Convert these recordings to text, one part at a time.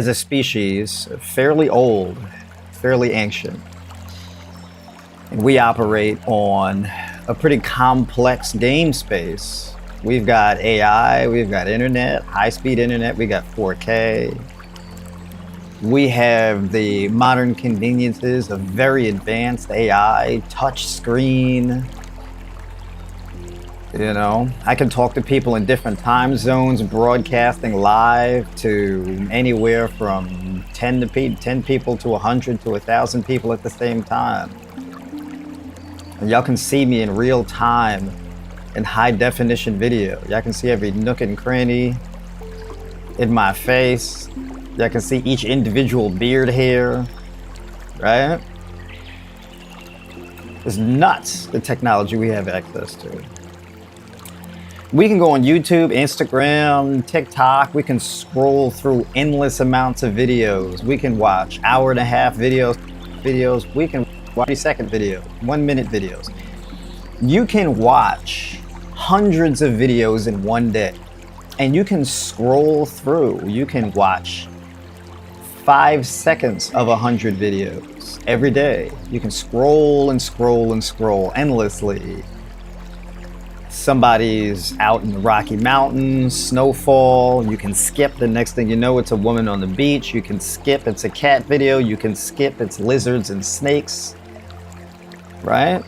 as a species, fairly old, fairly ancient. And we operate on a pretty complex game space. We've got AI, we've got internet, high-speed internet, we got 4K. We have the modern conveniences of very advanced AI, touch screen. You know, I can talk to people in different time zones, broadcasting live to anywhere from 10 people to 100 to 1,000 people at the same time. And y'all can see me in real time in high definition video. Y'all can see every nook and cranny in my face. Y'all can see each individual beard hair, right? It's nuts, the technology we have access to. We can go on YouTube, Instagram, TikTok. We can scroll through endless amounts of videos. We can watch hour-and-a-half videos. We can watch 30-second videos, 1-minute videos. You can watch hundreds of videos in one day, and you can scroll through. You can watch 5 seconds of 100 videos every day. You can scroll and scroll and scroll endlessly. Somebody's out in the Rocky Mountains, snowfall, you can skip. The next thing you know, it's a woman on the beach. You can skip, it's a cat video. You can skip, it's lizards and snakes, right?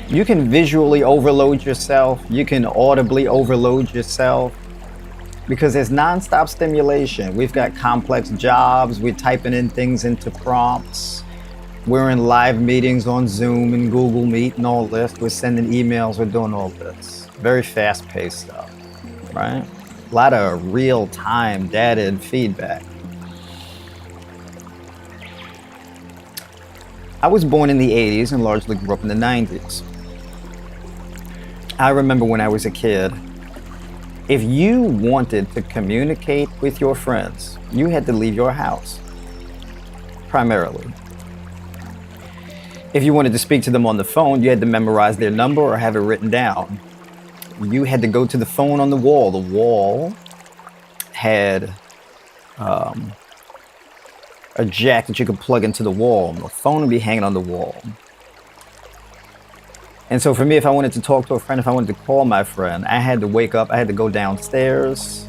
You can visually overload yourself. You can audibly overload yourself because there's nonstop stimulation. We've got complex jobs. We're typing in things into prompts. We're in live meetings on Zoom and Google Meet and all this. We're sending emails, we're doing all this. Very fast-paced stuff, right? A lot of real-time data and feedback. I was born in the 80s and largely grew up in the 90s. I remember when I was a kid, if you wanted to communicate with your friends, you had to leave your house, primarily. If you wanted to speak to them on the phone, you had to memorize their number or have it written down. You had to go to the phone on the wall. The wall had a jack that you could plug into the wall, and the phone would be hanging on the wall. And so for me, if I wanted to talk to a friend, if I wanted to call my friend, I had to wake up, I had to go downstairs.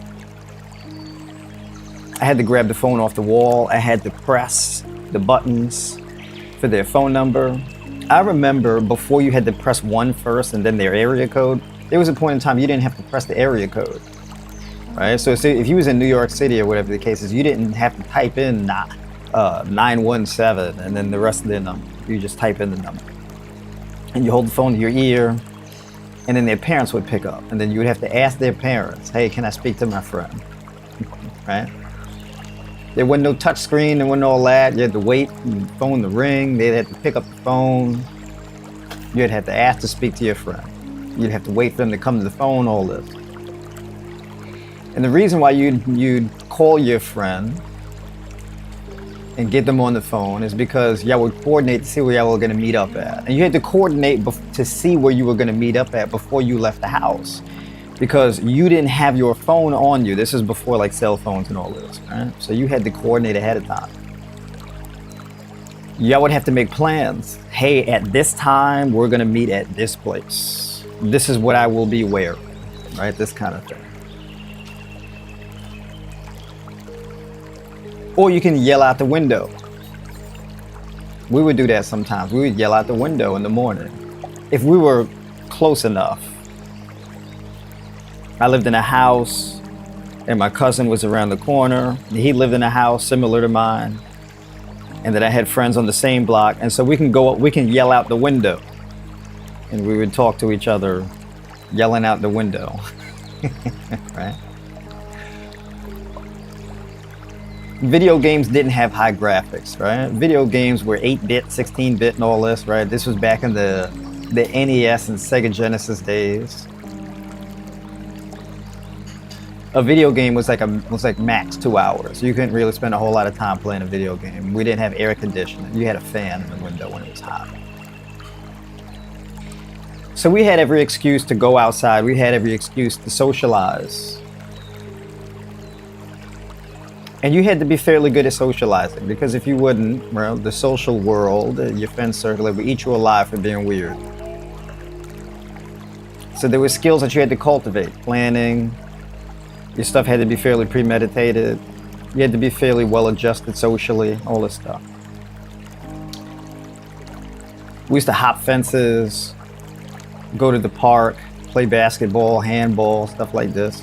I had to grab the phone off the wall. I had to press the buttons for their phone number. I remember before you had to press 1 first and then their area code, there was a point in time you didn't have to press the area code, right? So if you was in New York City or whatever the case is, you didn't have to type in 917 and then the rest of their number. You just type in the number. And you hold the phone to your ear, and then their parents would pick up. And then you would have to ask their parents, hey, can I speak to my friend, right? There wasn't no touch screen, there wasn't all that. You had to wait for the phone to ring. They'd have to pick up the phone. You'd have to ask to speak to your friend. You'd have to wait for them to come to the phone, all this. And the reason why you'd call your friend and get them on the phone is because y'all would coordinate to see where y'all were gonna meet up at. And you had to coordinate to see where you were gonna meet up at before you left the house, because you didn't have your phone on you. This is before like cell phones and all this, right? So you had to coordinate ahead of time. Y'all would have to make plans. Hey, at this time, we're gonna meet at this place. This is what I will be wearing, right? This kind of thing. Or you can yell out the window. We would do that sometimes. We would yell out the window in the morning. If we were close enough. I lived in a house and my cousin was around the corner. He lived in a house similar to mine. And then I had friends on the same block. And so we can go up, we can yell out the window. And we would talk to each other, yelling out the window, right? Video games didn't have high graphics, right? Video games were 8-bit, 16-bit and all this, right? This was back in the NES and Sega Genesis days. A video game was like max 2 hours. You couldn't really spend a whole lot of time playing a video game. We didn't have air conditioning. You had a fan in the window when it was hot. So we had every excuse to go outside. We had every excuse to socialize. And you had to be fairly good at socializing, because if you wouldn't, well, the social world, your friend circle, it would eat you alive for being weird. So there were skills that you had to cultivate. Planning, your stuff had to be fairly premeditated. You had to be fairly well adjusted socially, all this stuff. We used to hop fences, go to the park, play basketball, handball, stuff like this.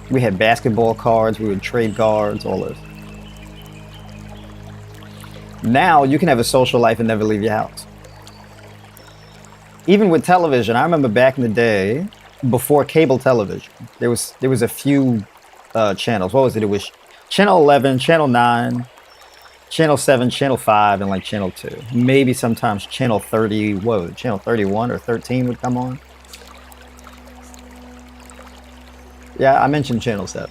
We had basketball cards, we would trade cards, all this. Now you can have a social life and never leave your house. Even with television, I remember back in the day, before cable television, there was a few channels. What was it? It was Channel 11, Channel 9, Channel 7, Channel 5, and like Channel 2. Maybe sometimes Channel 30, what was it? Channel 31 or 13 would come on. Yeah, I mentioned Channel 7.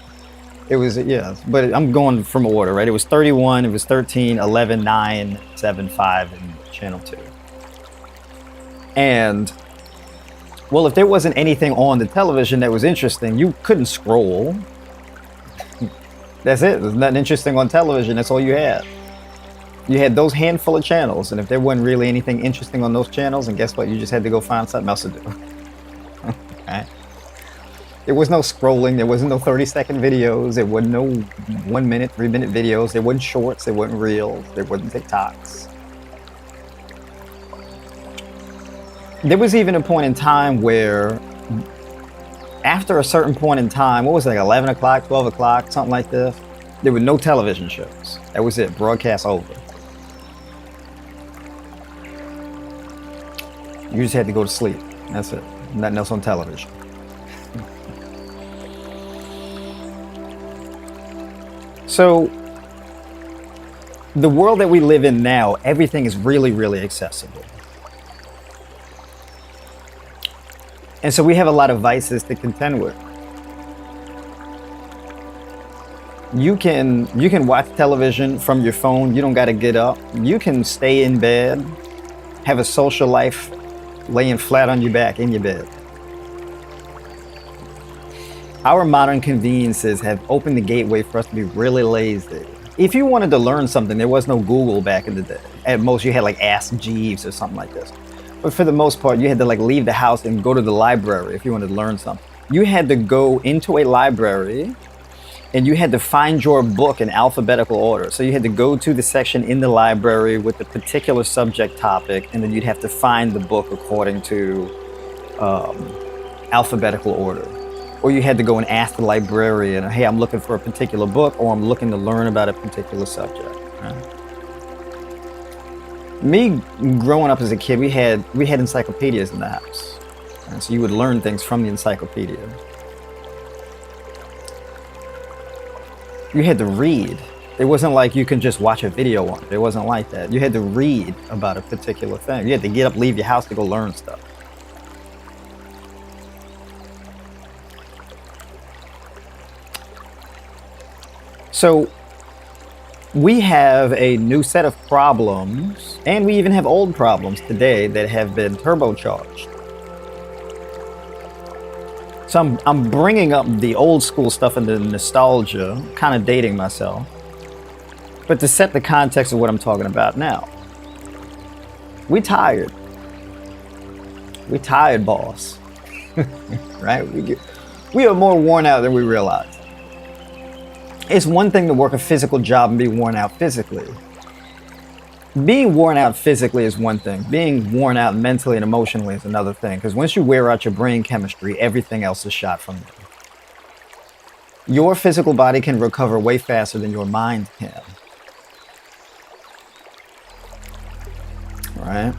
It was, yeah, but I'm going from order, right? It was 31, it was 13, 11, 9, 7, 5, and Channel 2. And, well, if there wasn't anything on the television that was interesting, you couldn't scroll. That's it. There's nothing interesting on television. That's all you had. You had those handful of channels, and if there wasn't really anything interesting on those channels, and guess what? You just had to go find something else to do. Right? There was no scrolling. There wasn't no 30-second videos. There wasn't no 1 minute, 3 minute videos. There wasn't shorts. There wasn't reels. There wasn't TikToks. There was even a point in time where, after a certain point in time, what was it, like 11 o'clock, 12 o'clock, something like this, there were no television shows. That was it. Broadcast over. You just had to go to sleep. That's it. Nothing else on television. So, the world that we live in now, everything is really, really accessible. And so we have a lot of vices to contend with. You can watch television from your phone. You don't got to get up. You can stay in bed, have a social life, laying flat on your back in your bed. Our modern conveniences have opened the gateway for us to be really lazy. If you wanted to learn something, there was no Google back in the day. At most, you had like Ask Jeeves or something like this. But for the most part, you had to like leave the house and go to the library if you wanted to learn something. You had to go into a library and you had to find your book in alphabetical order. So you had to go to the section in the library with the particular subject topic, and then you'd have to find the book according to alphabetical order. Or you had to go and ask the librarian, hey, I'm looking for a particular book, or I'm looking to learn about a particular subject. Right? Me growing up as a kid, we had encyclopedias in the house. And so you would learn things from the encyclopedia. You had to read. It wasn't like you can just watch a video on it. It wasn't like that. You had to read about a particular thing. You had to get up, leave your house to go learn stuff. So we have a new set of problems, and we even have old problems today that have been turbocharged. So I'm bringing up the old school stuff and the nostalgia, kind of dating myself, but to set the context of what I'm talking about now. We tired. We tired, boss. Right? We are more worn out than we realize. It's one thing to work a physical job and be worn out physically. Being worn out physically is one thing. Being worn out mentally and emotionally is another thing. Because once you wear out your brain chemistry, everything else is shot from you. Your physical body can recover way faster than your mind can. Right?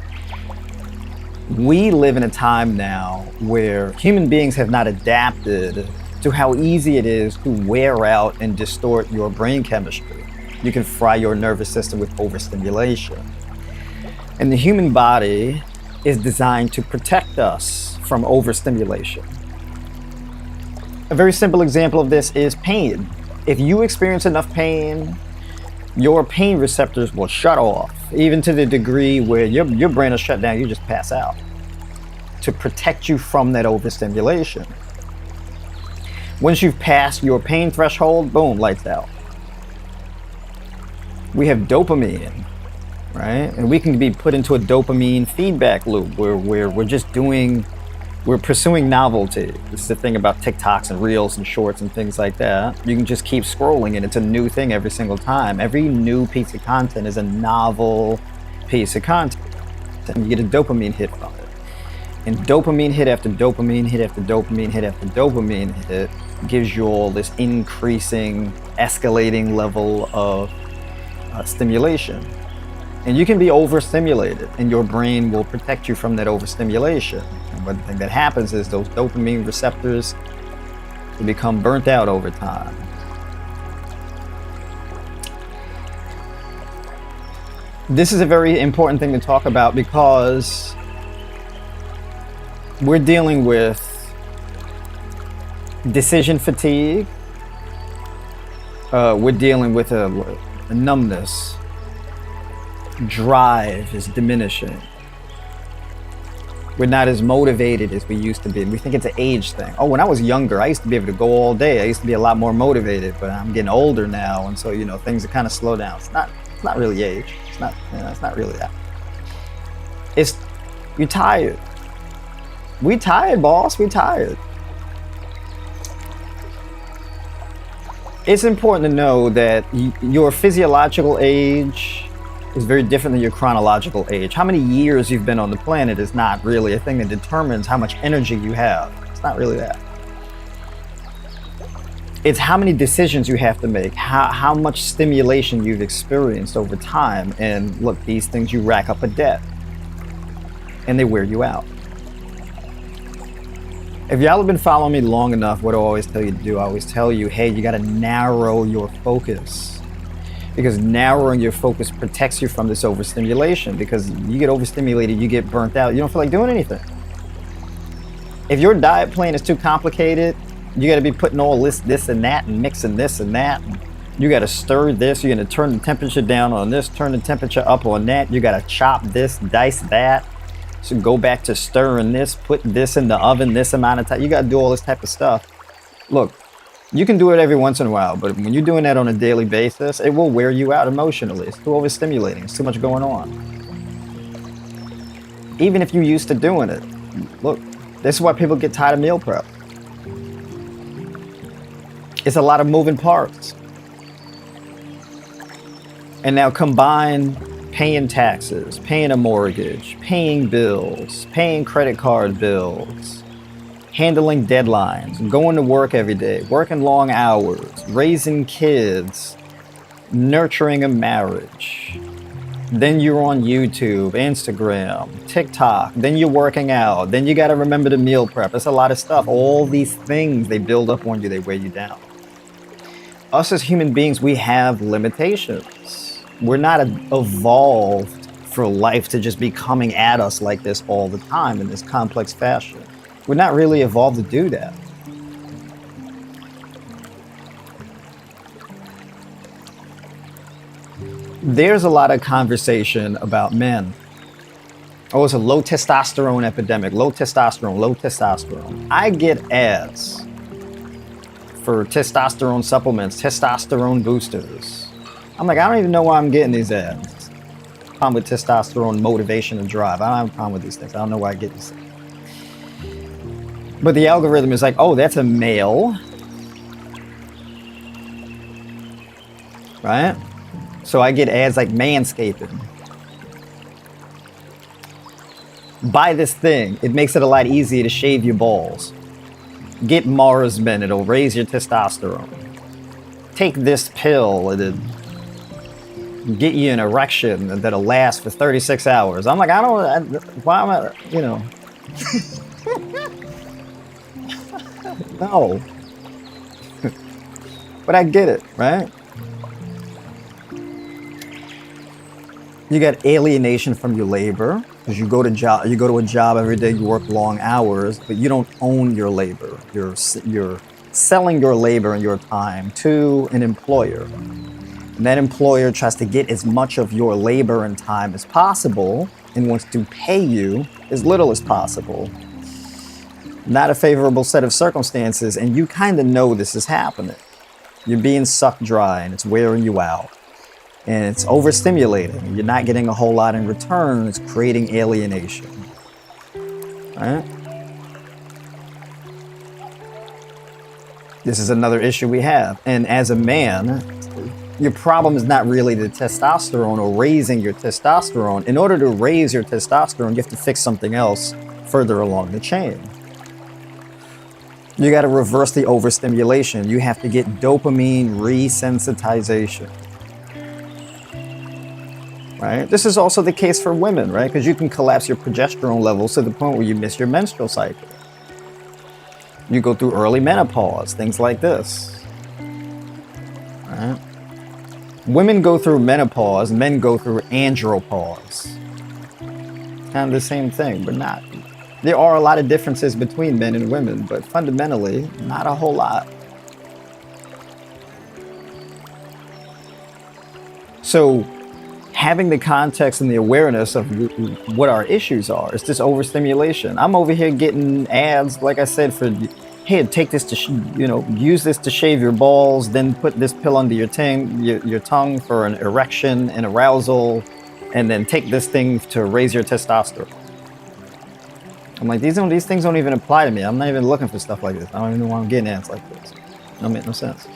We live in a time now where human beings have not adapted to how easy it is to wear out and distort your brain chemistry. You can fry your nervous system with overstimulation. And the human body is designed to protect us from overstimulation. A very simple example of this is pain. If you experience enough pain, your pain receptors will shut off, even to the degree where your brain will shut down, you just pass out, to protect you from that overstimulation. Once you've passed your pain threshold, boom, lights out. We have dopamine, right? And we can be put into a dopamine feedback loop where we're pursuing novelty. This is the thing about TikToks and Reels and Shorts and things like that. You can just keep scrolling and it's a new thing every single time. Every new piece of content is a novel piece of content. And you get a dopamine hit from it. And dopamine hit after dopamine hit after dopamine hit after dopamine hit gives you all this increasing, escalating level of stimulation. And you can be overstimulated, and your brain will protect you from that overstimulation. And one thing that happens is those dopamine receptors become burnt out over time. This is a very important thing to talk about because we're dealing with decision fatigue. We're dealing with a numbness. Drive is diminishing. We're not as motivated as we used to be. We think it's an age thing. Oh, when I was younger, I used to be able to go all day. I used to be a lot more motivated, but I'm getting older now, and so things are kind of slow down. It's not really age. It's not really that. You're tired. We tired, boss. We tired. It's important to know that your physiological age is very different than your chronological age. How many years you've been on the planet is not really a thing that determines how much energy you have. It's not really that. It's how many decisions you have to make, how much stimulation you've experienced over time. And look, these things, you rack up a debt and they wear you out. If y'all have been following me long enough, what do I always tell you to do? I always tell you, hey, you gotta narrow your focus. Because narrowing your focus protects you from this overstimulation. Because you get overstimulated, you get burnt out, you don't feel like doing anything. If your diet plan is too complicated, you gotta be putting all this and that and mixing this and that. You gotta stir this, you're gonna turn the temperature down on this, turn the temperature up on that. You gotta chop this, dice that. So go back to stirring this, put this in the oven this amount of time. You gotta do all this type of stuff. Look, you can do it every once in a while, but when you're doing that on a daily basis, it will wear you out emotionally. It's too overstimulating. It's too much going on. Even if you're used to doing it. Look, this is why people get tired of meal prep. It's a lot of moving parts. And now combine paying taxes, paying a mortgage, paying bills, paying credit card bills, handling deadlines, going to work every day, working long hours, raising kids, nurturing a marriage. Then you're on YouTube, Instagram, TikTok, then you're working out, then you got to remember to meal prep. It's a lot of stuff. All these things, they build up on you, they weigh you down. Us as human beings, we have limitations. We're not evolved for life to just be coming at us like this all the time in this complex fashion. We're not really evolved to do that. There's a lot of conversation about men. Oh, it's a low testosterone epidemic, low testosterone, low testosterone. I get ads for testosterone supplements, testosterone boosters. I'm like, I don't even know why I'm getting these ads. I'm with testosterone motivation and drive. I don't have a problem with these things. I don't know why I get these things. But the algorithm is like, oh, that's a male, right? So I get ads like manscaping. Buy this thing. It makes it a lot easier to shave your balls. Get Marsman. It'll raise your testosterone. Take this pill. It'll get you an erection that'll last for 36 hours. I'm like, why am I, No. But I get it, right? You got alienation from your labor because you go to a job every day, you work long hours, but you don't own your labor. You're selling your labor and your time to an employer. And that employer tries to get as much of your labor and time as possible and wants to pay you as little as possible. not a favorable set of circumstances, and you kind of know this is happening. You're being sucked dry and it's wearing you out. And it's overstimulating. You're not getting a whole lot in return. It's creating alienation. Right? This is another issue we have. And as a man, your problem is not really the testosterone or raising your testosterone. In order to raise your testosterone, you have to fix something else further along the chain. You got to reverse the overstimulation. You have to get dopamine resensitization. Right? This is also the case for women, right? Because you can collapse your progesterone levels to the point where you miss your menstrual cycle. You go through early menopause, things like this. Right? Women go through menopause, men go through andropause. Kind of the same thing, but not. There are a lot of differences between men and women, but fundamentally, not a whole lot. So, having the context and the awareness of what our issues are. It's this overstimulation. I'm over here getting ads, like I said, for, hey, take this to, use this to shave your balls, then put this pill under your tongue for an erection and arousal, and then take this thing to raise your testosterone. I'm like, these things don't even apply to me. I'm not even looking for stuff like this. I don't even know why I'm getting ads like this. It don't make no sense.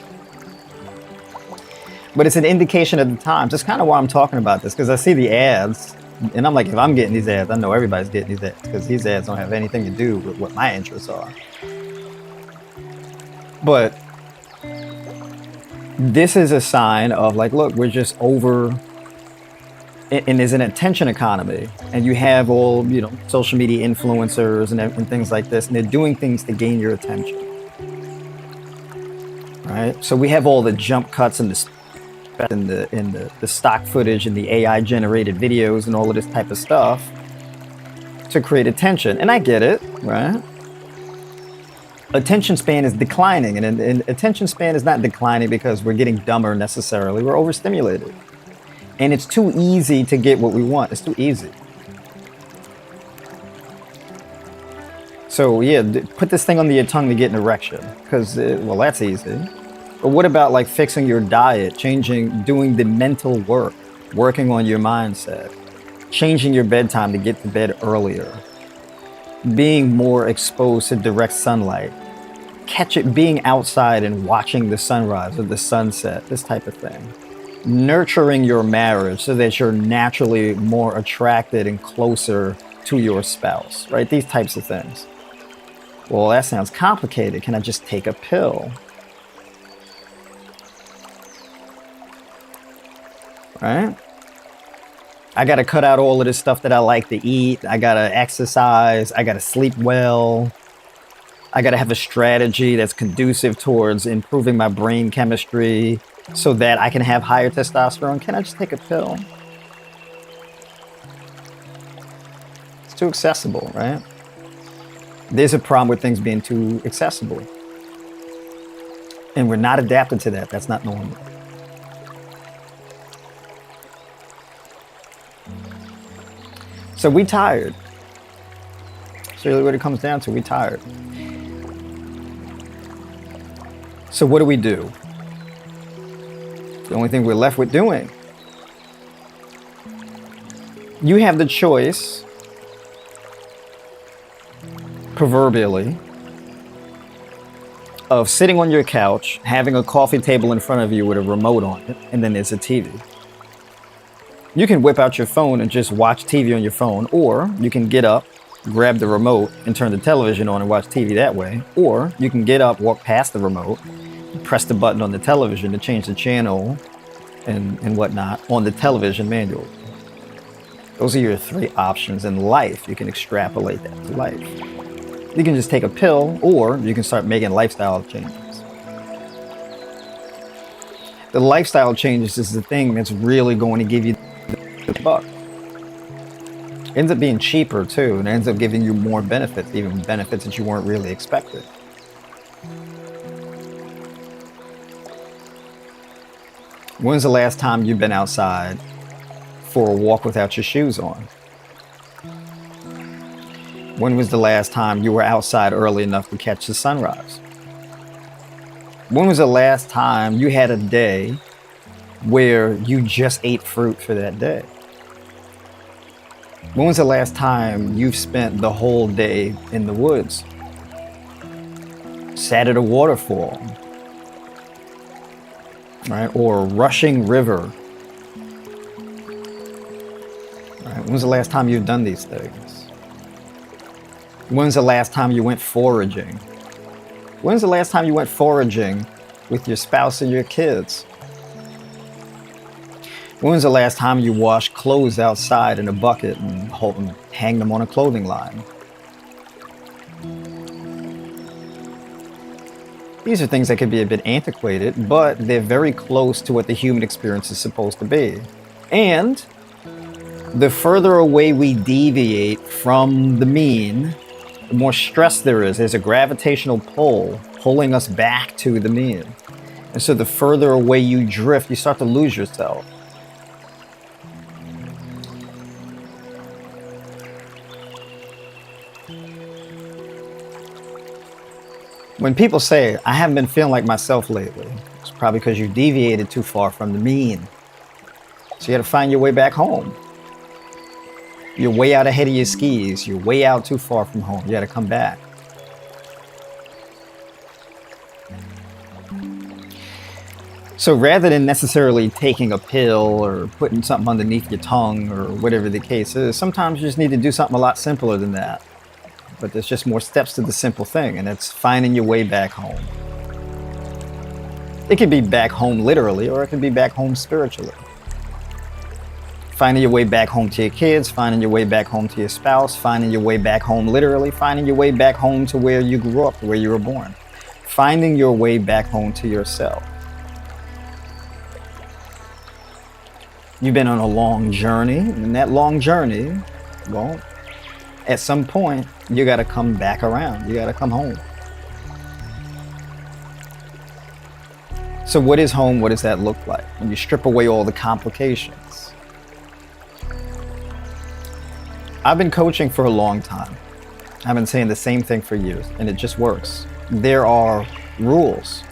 But it's an indication of the times. That's kind of why I'm talking about this, because I see the ads, and I'm like, if I'm getting these ads, I know everybody's getting these ads, because these ads don't have anything to do with what my interests are. But this is a sign of like, look, we're just over, and there's an attention economy, and you have all, social media influencers and things like this, and they're doing things to gain your attention. Right? So we have all the jump cuts and the stock footage and the AI generated videos and all of this type of stuff to create attention. And I get it, right? Attention span is declining, and attention span is not declining because we're getting dumber necessarily. We're overstimulated. And it's too easy to get what we want. It's too easy. So yeah, put this thing under your tongue to get an erection, because, well, that's easy. But what about like fixing your diet, doing the mental work, working on your mindset, changing your bedtime to get to bed earlier, being more exposed to direct sunlight, being outside and watching the sunrise or the sunset, this type of thing. Nurturing your marriage so that you're naturally more attracted and closer to your spouse, right? These types of things. Well, that sounds complicated. Can I just take a pill? Right? I got to cut out all of this stuff that I like to eat. I got to exercise. I got to sleep well. I got to have a strategy that's conducive towards improving my brain chemistry so that I can have higher testosterone. Can I just take a pill? It's too accessible, right? There's a problem with things being too accessible. And we're not adapted to that. That's not normal. So we tired. That's really what it comes down to. We tired. So what do we do? The only thing we're left with doing. You have the choice, proverbially, of sitting on your couch, having a coffee table in front of you with a remote on it, and then there's a TV. You can whip out your phone and just watch TV on your phone, or you can get up, grab the remote, and turn the television on and watch TV that way. Or you can get up, walk past the remote, press the button on the television to change the channel and whatnot on the television manual. Those are your three options in life. You can extrapolate that to life. You can just take a pill, or you can start making lifestyle changes. The lifestyle changes is the thing that's really going to give you the buck. It ends up being cheaper too, and it ends up giving you more benefits, even benefits that you weren't really expecting. When's the last time you've been outside for a walk without your shoes on? When was the last time you were outside early enough to catch the sunrise? When was the last time you had a day where you just ate fruit for that day? When was the last time you've spent the whole day in the woods? Sat at a waterfall, right? Or a rushing river. Right? When was the last time you've done these things? When's the last time you went foraging? When's the last time you went foraging with your spouse and your kids? When was the last time you washed clothes outside in a bucket and hang them on a clothing line? These are things that could be a bit antiquated, but they're very close to what the human experience is supposed to be. And the further away we deviate from the mean, the more stress there is. There's a gravitational pull pulling us back to the mean. And so the further away you drift, you start to lose yourself. When people say, I haven't been feeling like myself lately, it's probably because you deviated too far from the mean. So you got to find your way back home. You're way out ahead of your skis. You're way out too far from home. You got to come back. So rather than necessarily taking a pill or putting something underneath your tongue or whatever the case is, sometimes you just need to do something a lot simpler than that. But there's just more steps to the simple thing, and it's finding your way back home. It can be back home literally, or it can be back home spiritually. Finding your way back home to your kids, finding your way back home to your spouse, finding your way back home literally, finding your way back home to where you grew up, where you were born. Finding your way back home to yourself. You've been on a long journey, and that long journey, well, at some point, you got to come back around. You got to come home. So what is home? What does that look like? When you strip away all the complications. I've been coaching for a long time. I've been saying the same thing for years, and it just works. There are rules.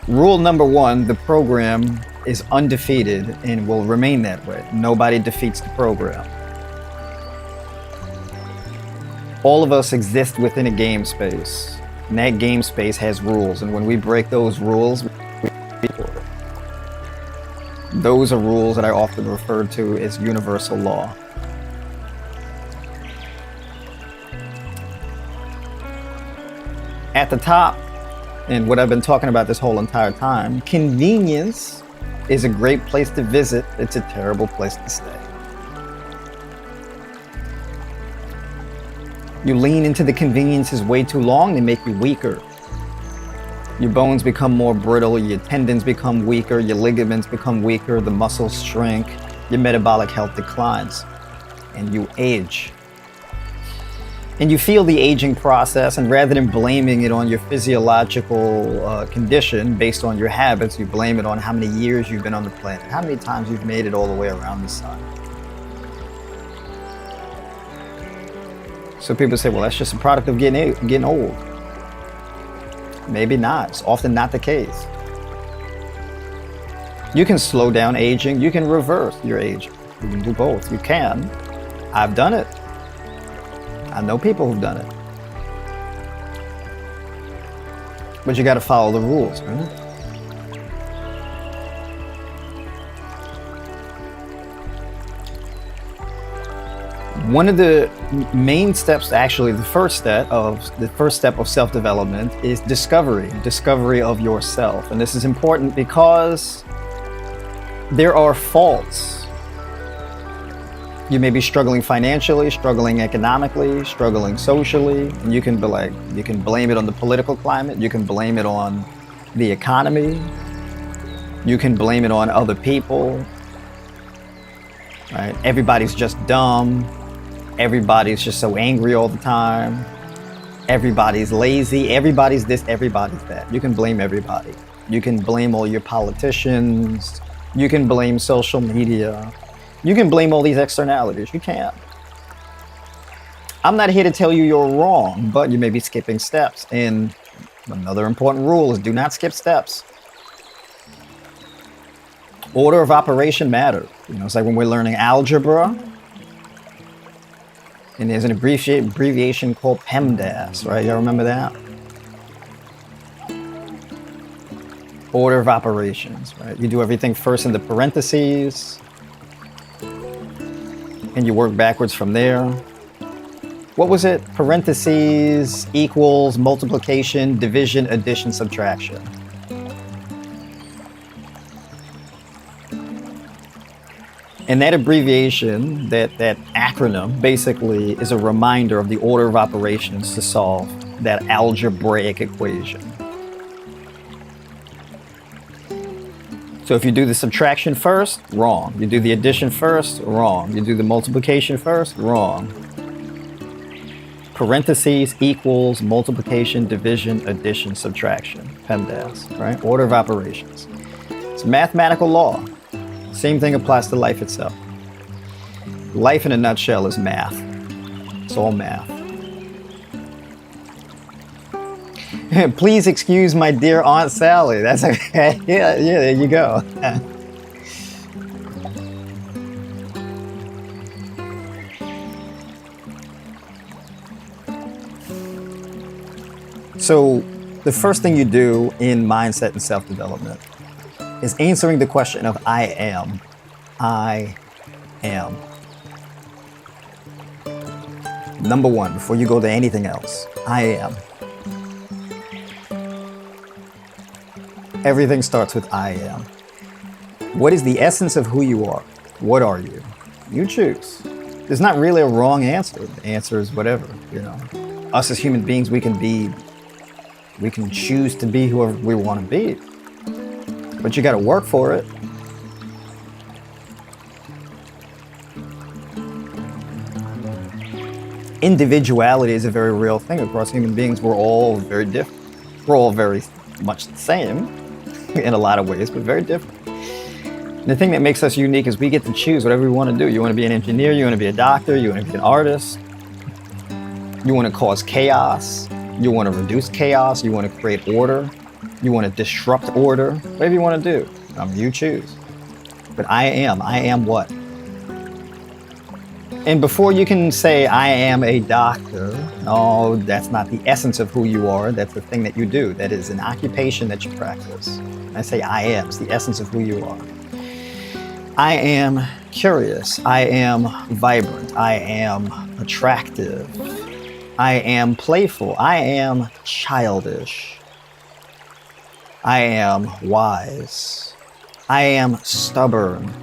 Rule number one, the program is undefeated and will remain that way. Nobody defeats the program. All of us exist within a game space, and that game space has rules, and when we break those rules, those are rules that I often refer to as universal law. At the top, and what I've been talking about this whole entire time, convenience is a great place to visit. It's a terrible place to stay. You lean into the conveniences way too long, they make you weaker. Your bones become more brittle, your tendons become weaker, your ligaments become weaker, the muscles shrink, your metabolic health declines, and you age. And you feel the aging process, and rather than blaming it on your physiological condition based on your habits, you blame it on how many years you've been on the planet, how many times you've made it all the way around the sun. So people say, well, that's just a product of getting old. Maybe not. It's often not the case. You can slow down aging. You can reverse your aging. You can do both. You can. I've done it. I know people who've done it. But you got to follow the rules, right? One of the main steps, actually the first step of self-development is discovery of yourself. And this is important because there are faults. You may be struggling financially, struggling economically, struggling socially, and you can blame it on the political climate, you can blame it on the economy, you can blame it on other people, right? Everybody's just dumb. Everybody's just so angry all the time. Everybody's lazy. Everybody's this, everybody's that. You can blame everybody. You can blame all your politicians. You can blame social media. You can blame all these externalities. You can't. I'm not here to tell you you're wrong, but you may be skipping steps. And another important rule is do not skip steps. Order of operation matters. It's like when we're learning algebra, and there's an abbreviation called PEMDAS, right? Y'all remember that? Order of operations, right? You do everything first in the parentheses, and you work backwards from there. What was it? Parentheses equals multiplication, division, addition, subtraction. And that abbreviation, that acronym, basically is a reminder of the order of operations to solve that algebraic equation. So if you do the subtraction first, wrong. You do the addition first, wrong. You do the multiplication first, wrong. Parentheses equals multiplication, division, addition, subtraction. PEMDAS, right? Order of operations. It's a mathematical law. Same thing applies to life itself. Life in a nutshell is math. It's all math. Please excuse my dear Aunt Sally. That's okay. Yeah, there you go. So the first thing you do in mindset and self-development is answering the question of I am. I am. Number one, before you go to anything else, I am. Everything starts with I am. What is the essence of who you are? What are you? You choose. There's not really a wrong answer. The answer is whatever, Us as human beings, we can choose to be whoever we want to be. But you got to work for it. Individuality is a very real thing across human beings. We're all very different. We're all very much the same in a lot of ways, but very different. And the thing that makes us unique is we get to choose whatever we want to do. You want to be an engineer, you want to be a doctor, you want to be an artist, you want to cause chaos, you want to reduce chaos, you want to create order, you want to disrupt order, whatever you want to do. You choose. But I am what? And before you can say, I am a doctor, no, that's not the essence of who you are. That's the thing that you do. That is an occupation that you practice. I say I am. It's the essence of who you are. I am curious. I am vibrant. I am attractive. I am playful. I am childish. I am wise. I am stubborn.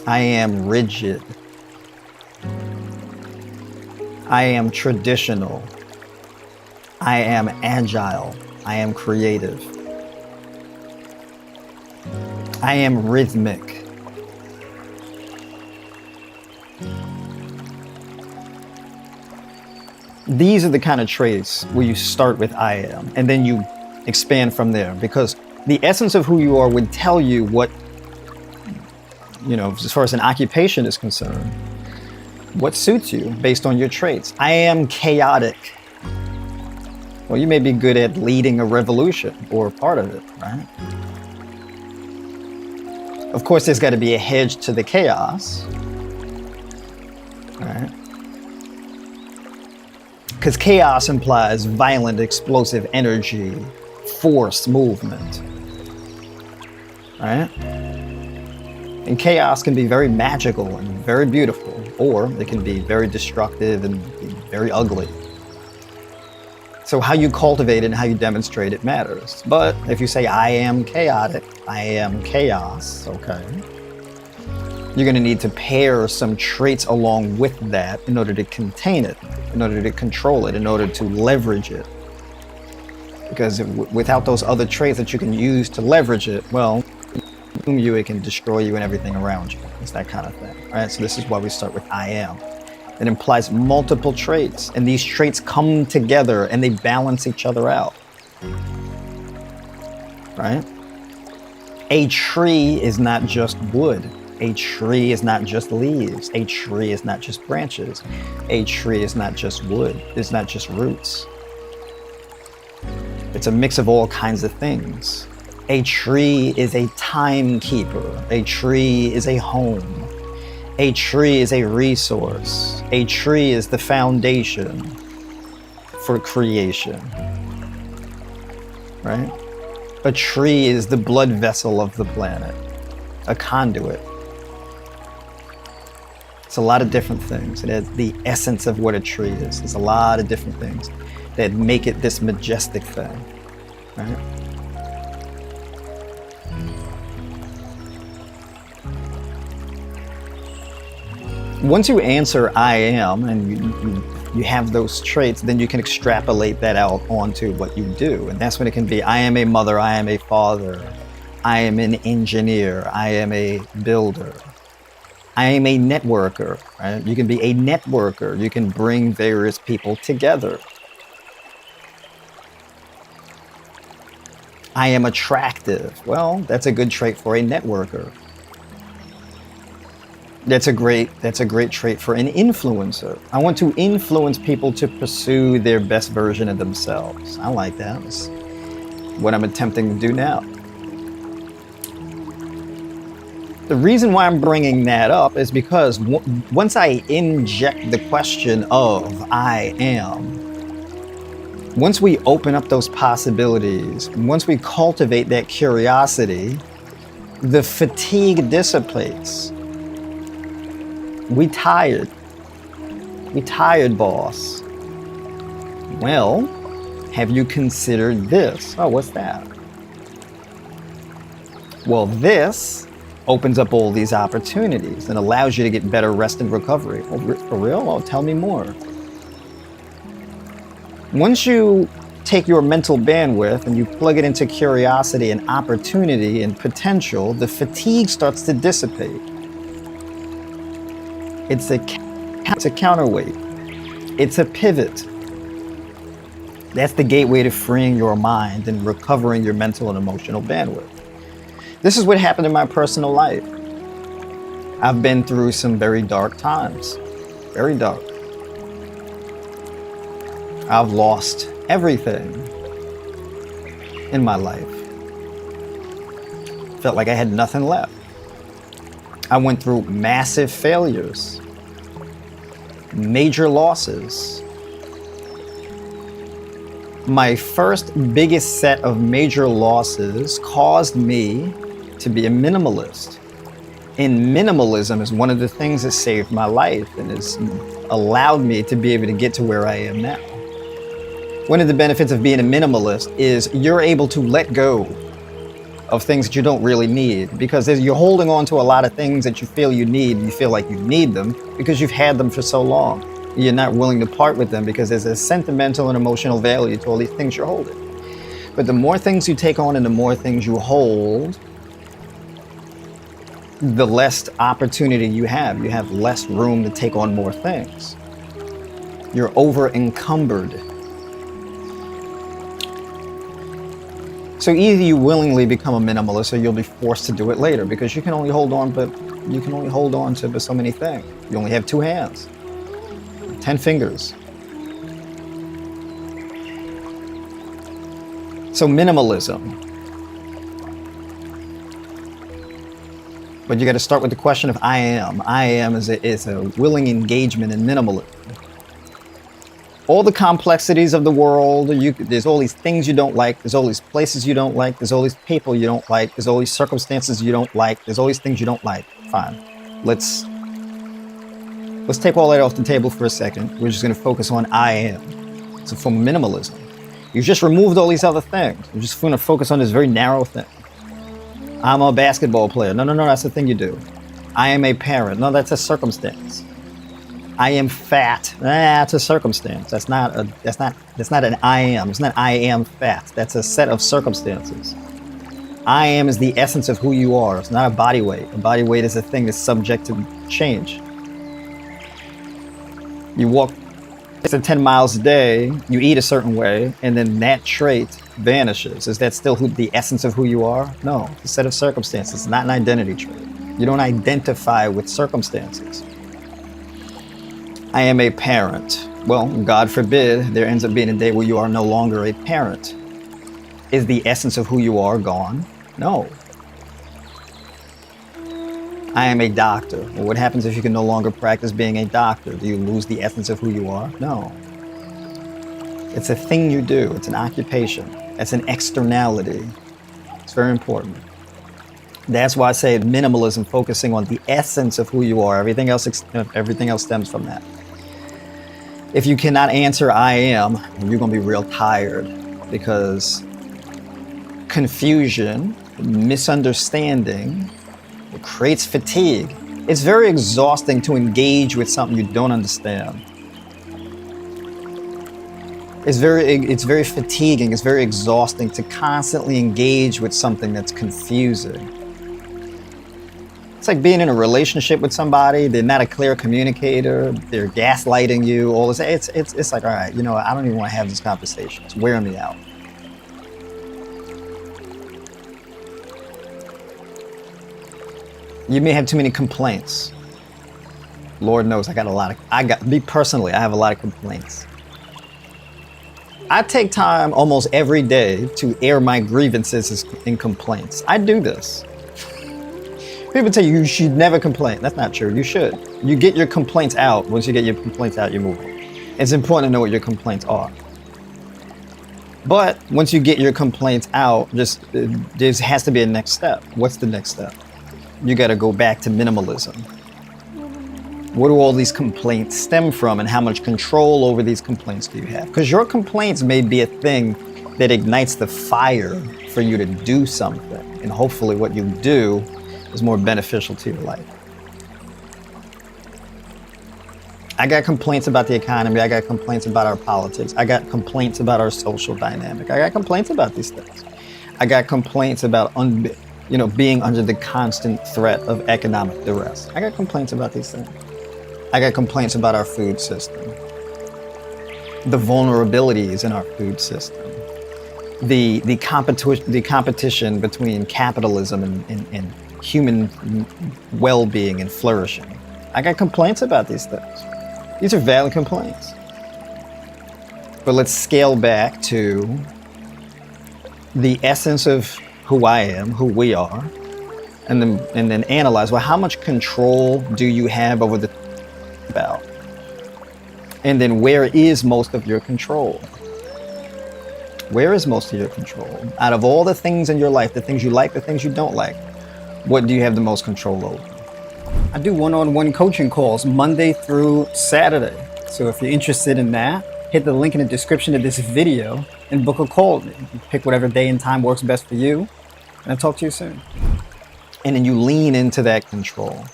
I am rigid. I am traditional. I am agile. I am creative. I am rhythmic. These are the kind of traits where you start with I am, and then you expand from there, because the essence of who you are would tell you what, as far as an occupation is concerned, what suits you based on your traits. I am chaotic. Well, you may be good at leading a revolution or part of it, right? Of course, there's got to be a hedge to the chaos, right? Because chaos implies violent, explosive energy, force, movement, right? And chaos can be very magical and very beautiful, or it can be very destructive and very ugly. So how you cultivate it and how you demonstrate it matters. But if you say, I am chaotic, I am chaos, okay, you're going to need to pair some traits along with that in order to contain it, in order to control it, in order to leverage it. Because without those other traits that you can use to leverage it, well, it can destroy you and everything around you. It's that kind of thing, right? So this is why we start with I am. It implies multiple traits, and these traits come together and they balance each other out, right? A tree is not just wood. A tree is not just leaves. A tree is not just branches. A tree is not just wood. It's not just roots. It's a mix of all kinds of things. A tree is a timekeeper. A tree is a home. A tree is a resource. A tree is the foundation for creation, right? A tree is the blood vessel of the planet, a conduit. It's a lot of different things. It has the essence of what a tree is. There's a lot of different things that make it this majestic thing, right? Once you answer I am, and you have those traits, then you can extrapolate that out onto what you do. And that's when it can be, I am a mother, I am a father, I am an engineer, I am a builder, I am a networker, right? You can be a networker. You can bring various people together. I am attractive. Well, that's a good trait for a networker. That's a great trait for an influencer. I want to influence people to pursue their best version of themselves. I like that. That's what I'm attempting to do now. The reason why I'm bringing that up is because once I inject the question of I am, once we open up those possibilities, once we cultivate that curiosity, the fatigue dissipates. We tired, boss. Well, have you considered this? Oh, what's that? Well, this opens up all these opportunities and allows you to get better rest and recovery. Oh, for real? Oh, tell me more. Once you take your mental bandwidth and you plug it into curiosity and opportunity and potential, the fatigue starts to dissipate. It's a counterweight. It's a pivot. That's the gateway to freeing your mind and recovering your mental and emotional bandwidth. This is what happened in my personal life. I've been through some very dark times. Very dark. I've lost everything in my life. Felt like I had nothing left. I went through massive failures, major losses. My first biggest set of major losses caused me to be a minimalist. And minimalism is one of the things that saved my life and has allowed me to be able to get to where I am now. One of the benefits of being a minimalist is you're able to let go of things that you don't really need, because you're holding on to a lot of things that you feel you need, and you feel like you need them because you've had them for so long. You're not willing to part with them because there's a sentimental and emotional value to all these things you're holding. But the more things you take on and the more things you hold, the less opportunity you have. You have less room to take on more things. You're over encumbered. So either you willingly become a minimalist or you'll be forced to do it later, because you can only hold on to so many things. You only have 2 hands, 10 fingers. So minimalism. But you got to start with the question of I am. I am is a willing engagement in minimalism. All the complexities of the world, there's all these things you don't like, there's all these places you don't like, there's all these people you don't like, there's all these circumstances you don't like, there's all these things you don't like. Fine. Let's take all that off the table for a second. We're just going to focus on I am. It's a form of minimalism. You've just removed all these other things. You're just going to focus on this very narrow thing. I'm a basketball player. No, that's the thing you do. I am a parent. No, that's a circumstance. I am fat. That's a circumstance. That's not an I am. It's not I am fat. That's a set of circumstances. I am is the essence of who you are. It's not a body weight. A body weight is a thing that's subject to change. You walk 6 to 10 miles a day, you eat a certain way, and then that trait vanishes. Is that still the essence of who you are? No, it's a set of circumstances. It's not an identity trait. You don't identify with circumstances. I am a parent. Well, God forbid there ends up being a day where you are no longer a parent. Is the essence of who you are gone? No. I am a doctor. Well, what happens if you can no longer practice being a doctor? Do you lose the essence of who you are? No. It's a thing you do. It's an occupation. It's an externality. It's very important. That's why I say minimalism, focusing on the essence of who you are. Everything else stems from that. If you cannot answer I am, you're going to be real tired, because confusion, misunderstanding, it creates fatigue. It's very exhausting to engage with something you don't understand. It's very fatiguing, it's very exhausting to constantly engage with something that's confusing. It's like being in a relationship with somebody, they're not a clear communicator, they're gaslighting you, all this. It's like, all right, you know, I don't even want to have this conversation. It's wearing me out. You may have too many complaints. Lord knows me personally, I have a lot of complaints. I take time almost every day to air my grievances and complaints. I do this. People tell you should never complain. That's not true. You should. You get your complaints out. Once you get your complaints out, you move on. It's important to know what your complaints are. But once you get your complaints out, there has to be a next step. What's the next step? You got to go back to minimalism. What do all these complaints stem from, and how much control over these complaints do you have? Because your complaints may be a thing that ignites the fire for you to do something. And hopefully what you do is more beneficial to your life. I got complaints about the economy. I got complaints about our politics. I got complaints about our social dynamic. I got complaints about these things. I got complaints about being under the constant threat of economic duress. I got complaints about these things. I got complaints about our food system, the vulnerabilities in our food system, the competition between capitalism and human well-being and flourishing. I got complaints about these things. These are valid complaints. But let's scale back to the essence of who I am, who we are, and then analyze, well, how much control do you have over the about? And then where is most of your control? Where is most of your control? Out of all the things in your life, the things you like, the things you don't like, what do you have the most control over? I do one-on-one coaching calls Monday through Saturday. So if you're interested in that, hit the link in the description of this video and book a call. Pick whatever day and time works best for you, and I'll talk to you soon. And then you lean into that control.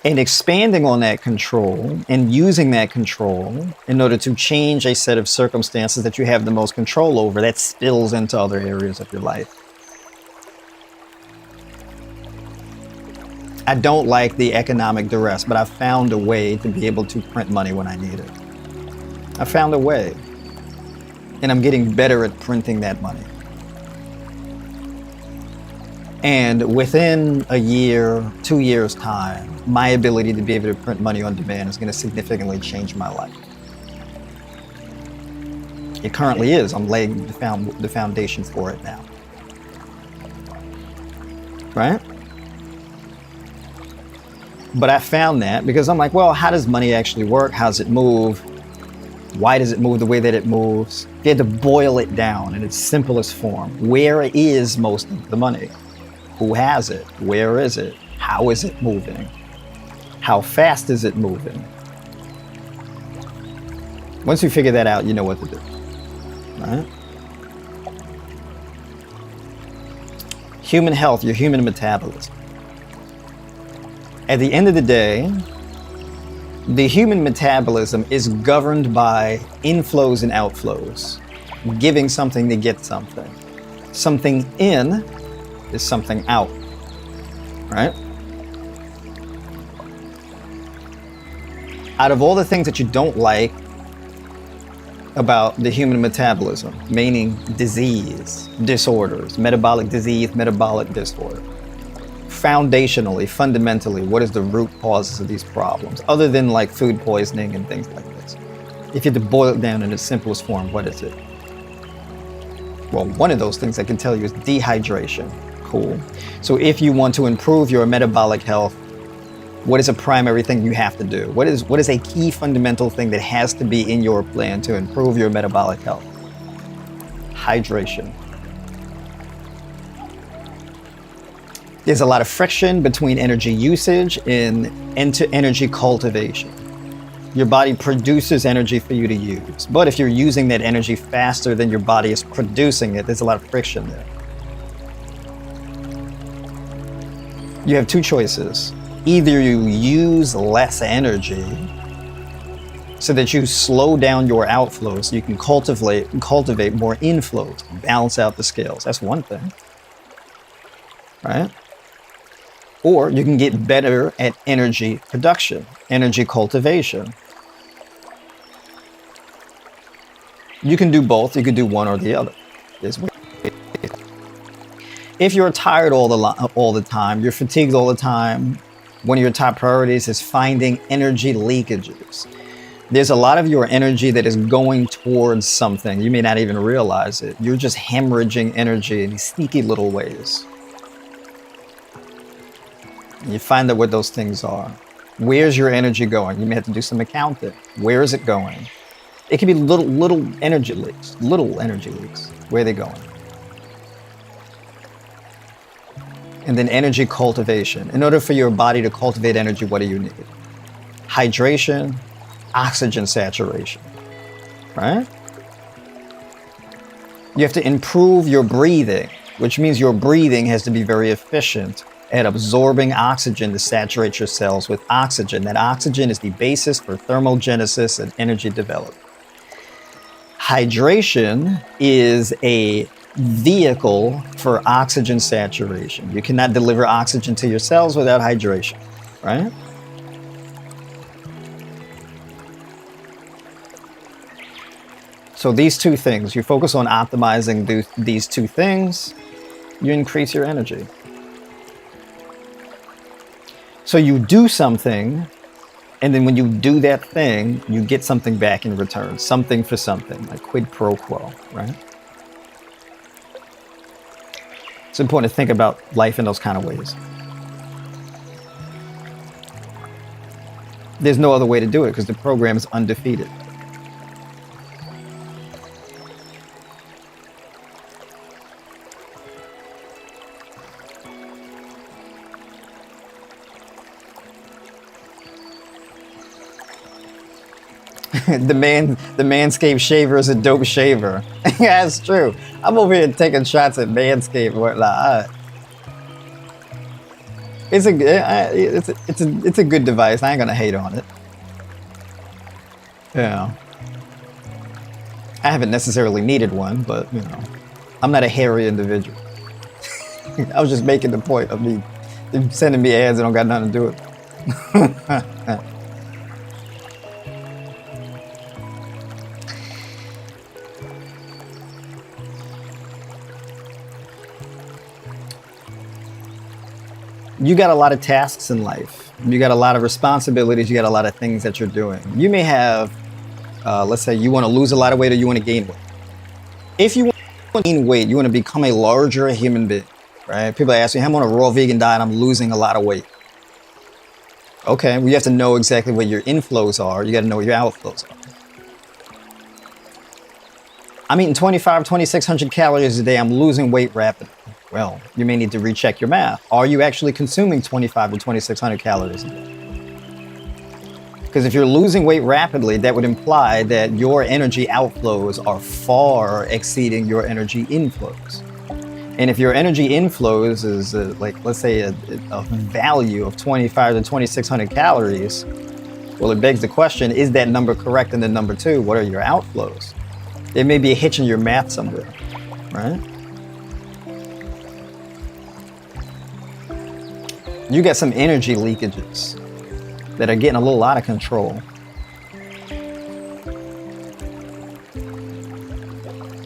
And expanding on that control and using that control in order to change a set of circumstances that you have the most control over, that spills into other areas of your life. I don't like the economic duress, but I've found a way to be able to print money when I need it. I found a way. And I'm getting better at printing that money. And within a year, 2 years' time, my ability to be able to print money on demand is going to significantly change my life. It currently is. I'm laying the foundation for it now. Right? But I found that because I'm like, well, how does money actually work? How does it move? Why does it move the way that it moves? You had to boil it down in its simplest form. Where is most of the money? Who has it? Where is it? How is it moving? How fast is it moving? Once you figure that out, you know what to do, right? Human health, your human metabolism. At the end of the day, the human metabolism is governed by inflows and outflows, giving something to get something. Something in is something out, right? Out of all the things that you don't like about the human metabolism, meaning disease, disorders, metabolic disease, metabolic disorder, foundationally, fundamentally, what is the root causes of these problems, other than like food poisoning and things like this? If you had to boil it down in its simplest form, what is it? Well, one of those things I can tell you is dehydration. Cool. So if you want to improve your metabolic health, what is a primary thing you have to do? What is a key fundamental thing that has to be in your plan to improve your metabolic health? Hydration. There's a lot of friction between energy usage and energy cultivation. Your body produces energy for you to use, but if you're using that energy faster than your body is producing it, there's a lot of friction there. You have two choices. Either you use less energy so that you slow down your outflows so you can cultivate more inflows, balance out the scales. That's one thing, right? Or you can get better at energy production, energy cultivation. You can do both. You can do one or the other. If you're tired all the time, you're fatigued all the time, one of your top priorities is finding energy leakages. There's a lot of your energy that is going towards something. You may not even realize it. You're just hemorrhaging energy in these sneaky little ways. You find out what those things are. Where's your energy going? You may have to do some accounting. Where is it going? It can be little energy leaks. Where are they going? And then energy cultivation. In order for your body to cultivate energy, what do you need? Hydration, oxygen saturation, right? You have to improve your breathing, which means your breathing has to be very efficient at absorbing oxygen to saturate your cells with oxygen. That oxygen is the basis for thermogenesis and energy development. Hydration is a vehicle for oxygen saturation. You cannot deliver oxygen to your cells without hydration, right? So these two things, you focus on optimizing these two things, you increase your energy. So you do something, and then when you do that thing, you get something back in return, something for something, like quid pro quo, right? It's important to think about life in those kind of ways. There's no other way to do it because the program is undefeated. The Manscaped shaver is a dope shaver. Yeah, that's true. I'm over here taking shots at Manscaped. It's a good device. I ain't gonna hate on it. Yeah. I haven't necessarily needed one, but you know, I'm not a hairy individual. I was just making the point of me sending me ads that don't got nothing to do with it. You got a lot of tasks in life. You got a lot of responsibilities. You got a lot of things that you're doing. You may have, let's say you want to lose a lot of weight or you want to gain weight. If you want to gain weight, you want to become a larger human being, right? People ask me, I'm on a raw vegan diet, I'm losing a lot of weight. Okay, well, you have to know exactly what your inflows are. You got to know what your outflows are. I'm eating 2,600 calories a day. I'm losing weight rapidly. Well, you may need to recheck your math. Are you actually consuming 2,500 to 2,600 calories a day? Because if you're losing weight rapidly, that would imply that your energy outflows are far exceeding your energy inflows. And if your energy inflows is like, let's say a value of 2,500 to 2,600 calories, well, it begs the question, is that number correct? And then number two, what are your outflows? There may be a hitch in your math somewhere, right? You got some energy leakages that are getting a little out of control.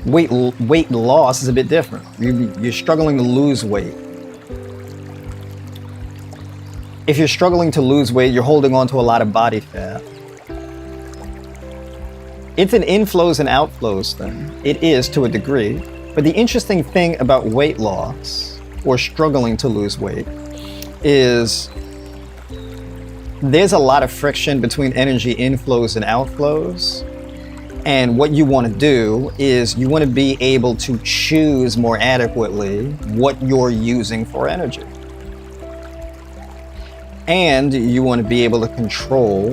Weight loss is a bit different. You're struggling to lose weight. If you're struggling to lose weight, you're holding on to a lot of body fat. It's an inflows and outflows thing. It is to a degree. But the interesting thing about weight loss or struggling to lose weight is there's a lot of friction between energy inflows and outflows. And what you want to do is you want to be able to choose more adequately what you're using for energy. And you want to be able to control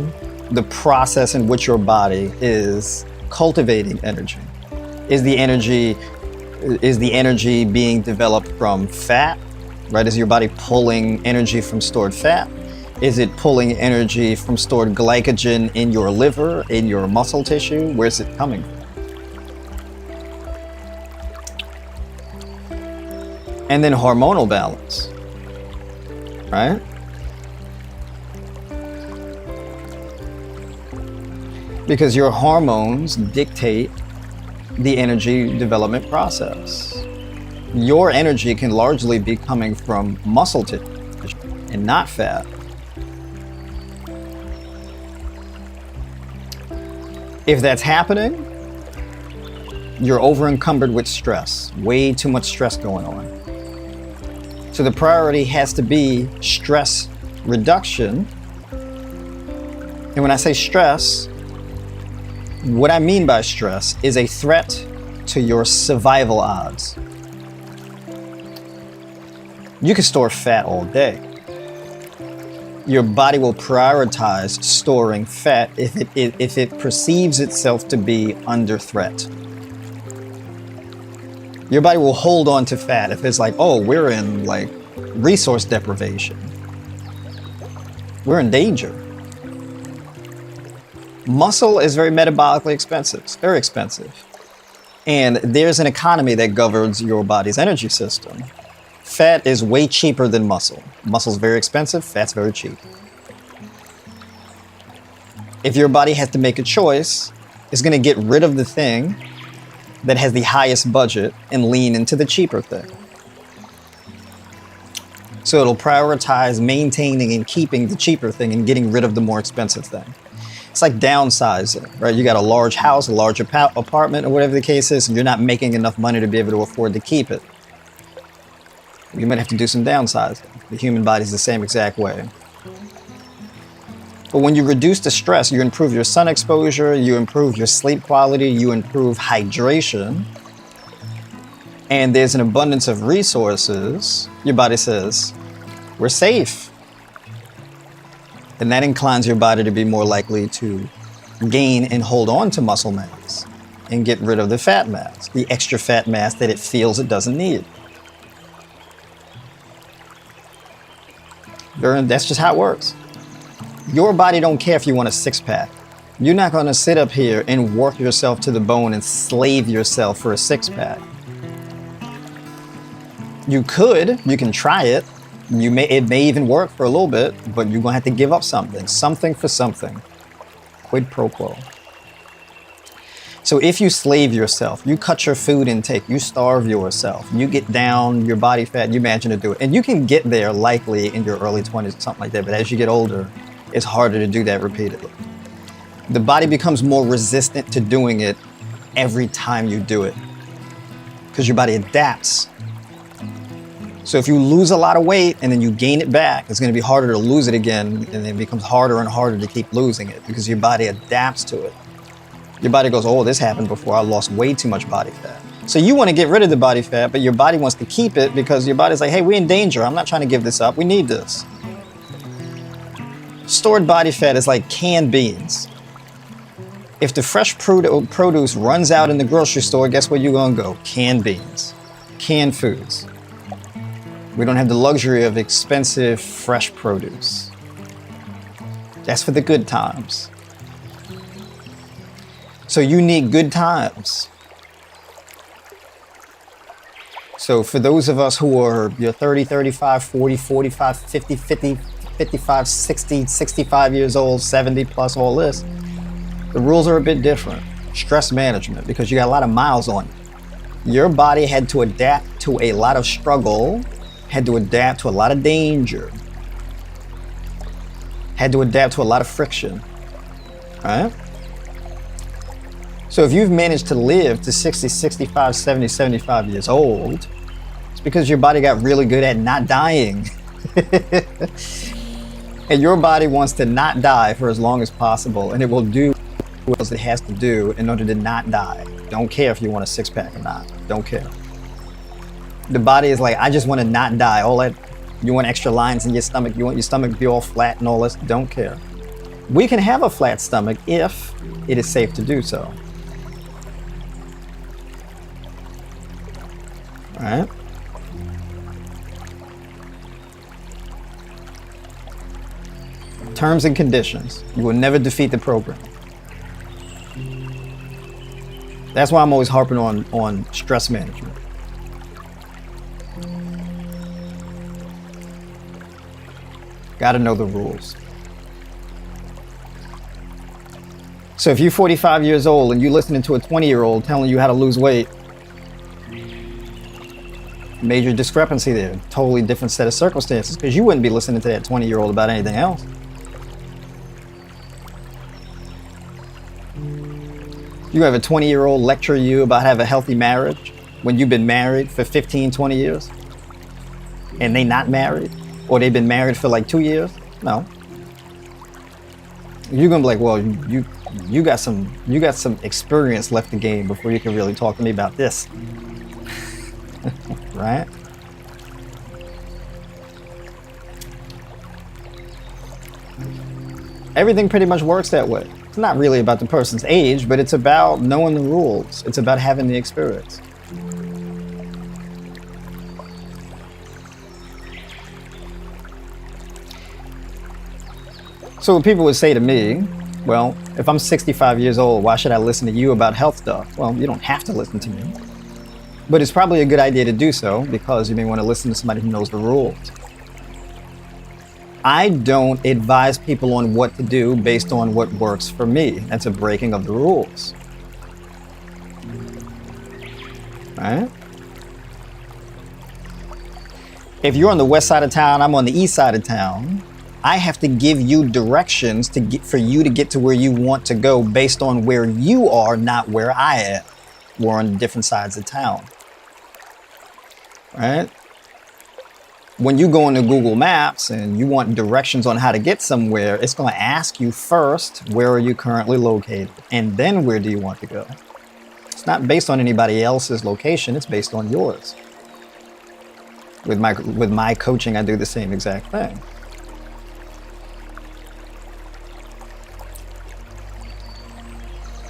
the process in which your body is cultivating energy. Is the energy being developed from fat, right? Is your body pulling energy from stored fat? Is it pulling energy from stored glycogen in your liver, in your muscle tissue? Where's it coming from? And then hormonal balance, right? Because your hormones dictate the energy development process. Your energy can largely be coming from muscle tissue and not fat. If that's happening, you're over encumbered with stress, way too much stress going on. So the priority has to be stress reduction. And when I say stress, what I mean by stress is a threat to your survival odds. You can store fat all day. Your body will prioritize storing fat if it perceives itself to be under threat. Your body will hold on to fat if it's like, oh, we're in like resource deprivation. We're in danger. Muscle is very metabolically expensive. It's very expensive. And there's an economy that governs your body's energy system. Fat is way cheaper than muscle. Muscle's very expensive, fat's very cheap. If your body has to make a choice, it's going to get rid of the thing that has the highest budget and lean into the cheaper thing. So it'll prioritize maintaining and keeping the cheaper thing and getting rid of the more expensive thing. It's like downsizing, right? You got a large house, a large apartment, or whatever the case is, and you're not making enough money to be able to afford to keep it. You might have to do some downsizing. The human body's the same exact way. But when you reduce the stress, you improve your sun exposure, you improve your sleep quality, you improve hydration, and there's an abundance of resources, your body says, we're safe. And that inclines your body to be more likely to gain and hold on to muscle mass and get rid of the fat mass, the extra fat mass that it feels it doesn't need. That's just how it works. Your body don't care if you want a six-pack. You're not going to sit up here and work yourself to the bone and slave yourself for a six-pack. You can try it. It may even work for a little bit, but you're going to have to give up something for something. Quid pro quo. So if you slave yourself, you cut your food intake, you starve yourself, you get down your body fat, you imagine to do it. And you can get there likely in your early 20s, something like that, but as you get older, it's harder to do that repeatedly. The body becomes more resistant to doing it every time you do it because your body adapts. So if you lose a lot of weight and then you gain it back, it's going to be harder to lose it again, and it becomes harder and harder to keep losing it because your body adapts to it. Your body goes, oh, this happened before, I lost way too much body fat. So you want to get rid of the body fat, but your body wants to keep it because your body's like, hey, we're in danger. I'm not trying to give this up. We need this. Stored body fat is like canned beans. If the fresh produce runs out in the grocery store, guess where you're going to go? Canned beans, canned foods. We don't have the luxury of expensive, fresh produce. That's for the good times. So you need good times. So for those of us who are 30, 35, 40, 45, 50, 55, 60, 65 years old, 70 plus, all this, the rules are a bit different. Stress management, because you got a lot of miles on you. Your body had to adapt to a lot of struggle, had to adapt to a lot of danger. had to adapt to a lot of friction, right? So if you've managed to live to 60, 65, 70, 75 years old, it's because your body got really good at not dying. And your body wants to not die for as long as possible, and it will do what it has to do in order to not die. Don't care if you want a six-pack or not. Don't care. The body is like, I just want to not die. All that, you want extra lines in your stomach, you want your stomach to be all flat and all this, don't care. We can have a flat stomach if it is safe to do so. All right? Terms and conditions. You will never defeat the program. That's why I'm always harping on stress management. Got to know the rules. So if you're 45 years old and you're listening to a 20-year-old telling you how to lose weight, major discrepancy there. Totally different set of circumstances, because you wouldn't be listening to that 20-year-old about anything else. You have a 20-year-old lecture you about having a healthy marriage when you've been married for 15, 20 years? And they not married? Or they've been married for like 2 years? No. You're gonna be like, well, you got some experience left to gain before you can really talk to me about this. Right? Everything pretty much works that way. It's not really about the person's age, but it's about knowing the rules. It's about having the experience. So what people would say to me, well, if I'm 65 years old, why should I listen to you about health stuff? Well, you don't have to listen to me. But it's probably a good idea to do so, because you may want to listen to somebody who knows the rules. I don't advise people on what to do based on what works for me. That's a breaking of the rules. Right? If you're on the west side of town, I'm on the east side of town, I have to give you directions for you to get to where you want to go based on where you are, not where I am. We're on different sides of town. Right? When you go into Google Maps and you want directions on how to get somewhere, it's going to ask you first, where are you currently located? And then where do you want to go? It's not based on anybody else's location, it's based on yours. With my coaching, I do the same exact thing.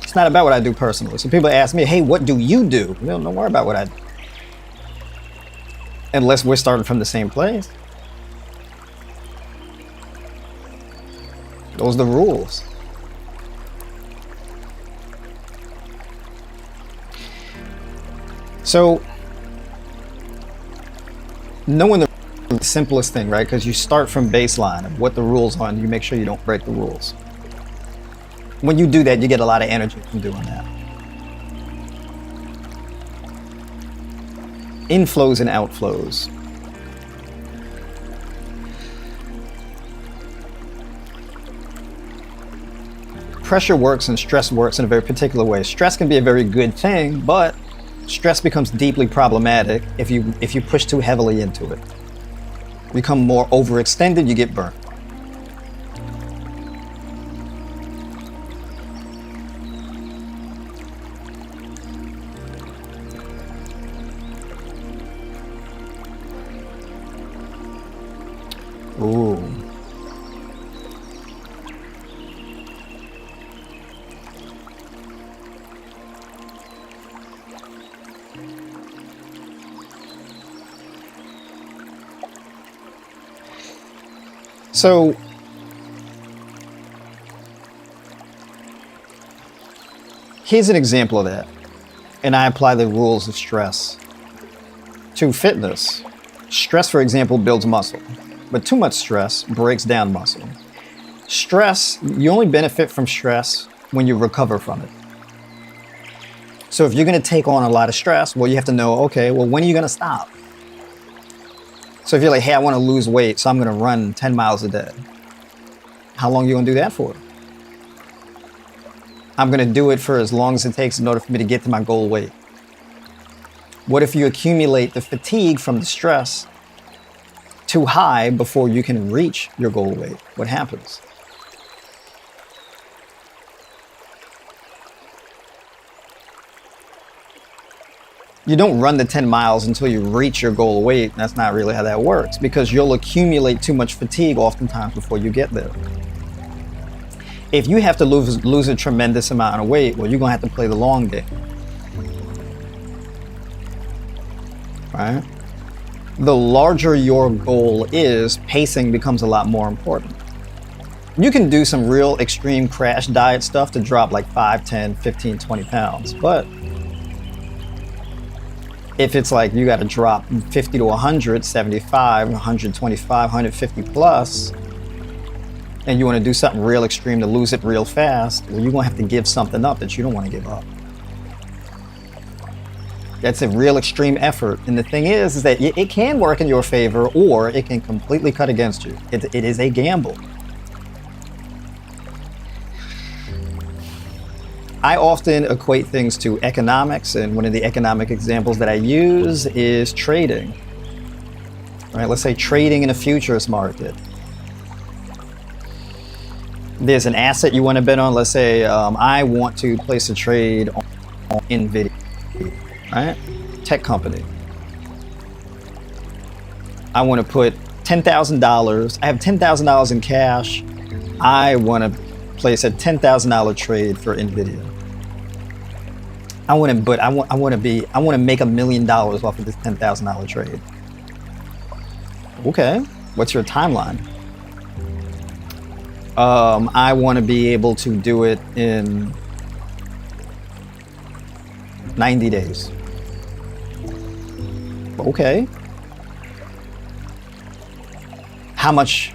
It's not about what I do personally. So people ask me, hey, what do you do? Well, don't worry about what I do. Unless we're starting from the same place. Those are the rules. So, knowing the simplest thing, right? Because you start from baseline of what the rules are and you make sure you don't break the rules. When you do that, you get a lot of energy from doing that. Inflows and outflows. Pressure works and stress works in a very particular way. Stress can be a very good thing, but stress becomes deeply problematic if you push too heavily into it. Become more overextended, you get burnt. Ooh. So, here's an example of that. And I apply the rules of stress to fitness. Stress, for example, builds muscle. But too much stress breaks down muscle. Stress, you only benefit from stress when you recover from it. So if you're going to take on a lot of stress, well, you have to know, okay, well, when are you going to stop? So if you're like, hey, I want to lose weight, so I'm going to run 10 miles a day. How long are you gonna do that for? I'm gonna do it for as long as it takes in order for me to get to my goal weight. What if you accumulate the fatigue from the stress too high before you can reach your goal weight? What happens? You don't run the 10 miles until you reach your goal weight. That's not really how that works, because you'll accumulate too much fatigue oftentimes before you get there. If you have to lose a tremendous amount of weight, well, you're gonna have to play the long game. Right? The larger your goal is, pacing becomes a lot more important. You can do some real extreme crash diet stuff to drop like 5, 10, 15, 20 pounds, but if it's like you got to drop 50 to 100, 75, 125, 150 plus, and you want to do something real extreme to lose it real fast, well, you're going to have to give something up that you don't want to give up. That's a real extreme effort. And the thing is that it can work in your favor, or it can completely cut against you. It is a gamble. I often equate things to economics, and one of the economic examples that I use is trading. All right, let's say trading in a futures market. There's an asset you want to bet on. Let's say I want to place a trade on NVIDIA, right? Tech company. I want to put $10,000. I have $10,000 in cash. I want to place a $10,000 trade for NVIDIA. I want to make $1 million off of this $10,000 trade. Okay, what's your timeline? I want to be able to do it in 90 days. Okay. How much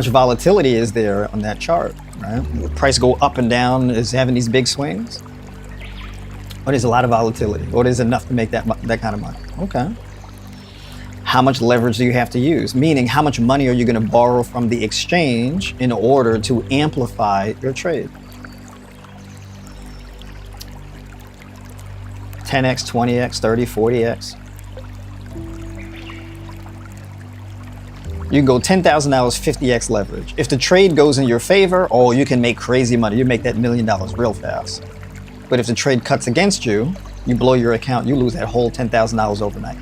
volatility is there on that chart, right? The price go up and down, is having these big swings? Or there's a lot of volatility, or there's enough to make that kind of money? Okay. How much leverage do you have to use? Meaning, how much money are you going to borrow from the exchange in order to amplify your trade? 10x, 20x, 30, 40x. You can go $10,000, 50x leverage. If the trade goes in your favor, oh, you can make crazy money. You make that $1 million real fast. But if the trade cuts against you, you blow your account, you lose that whole $10,000 overnight.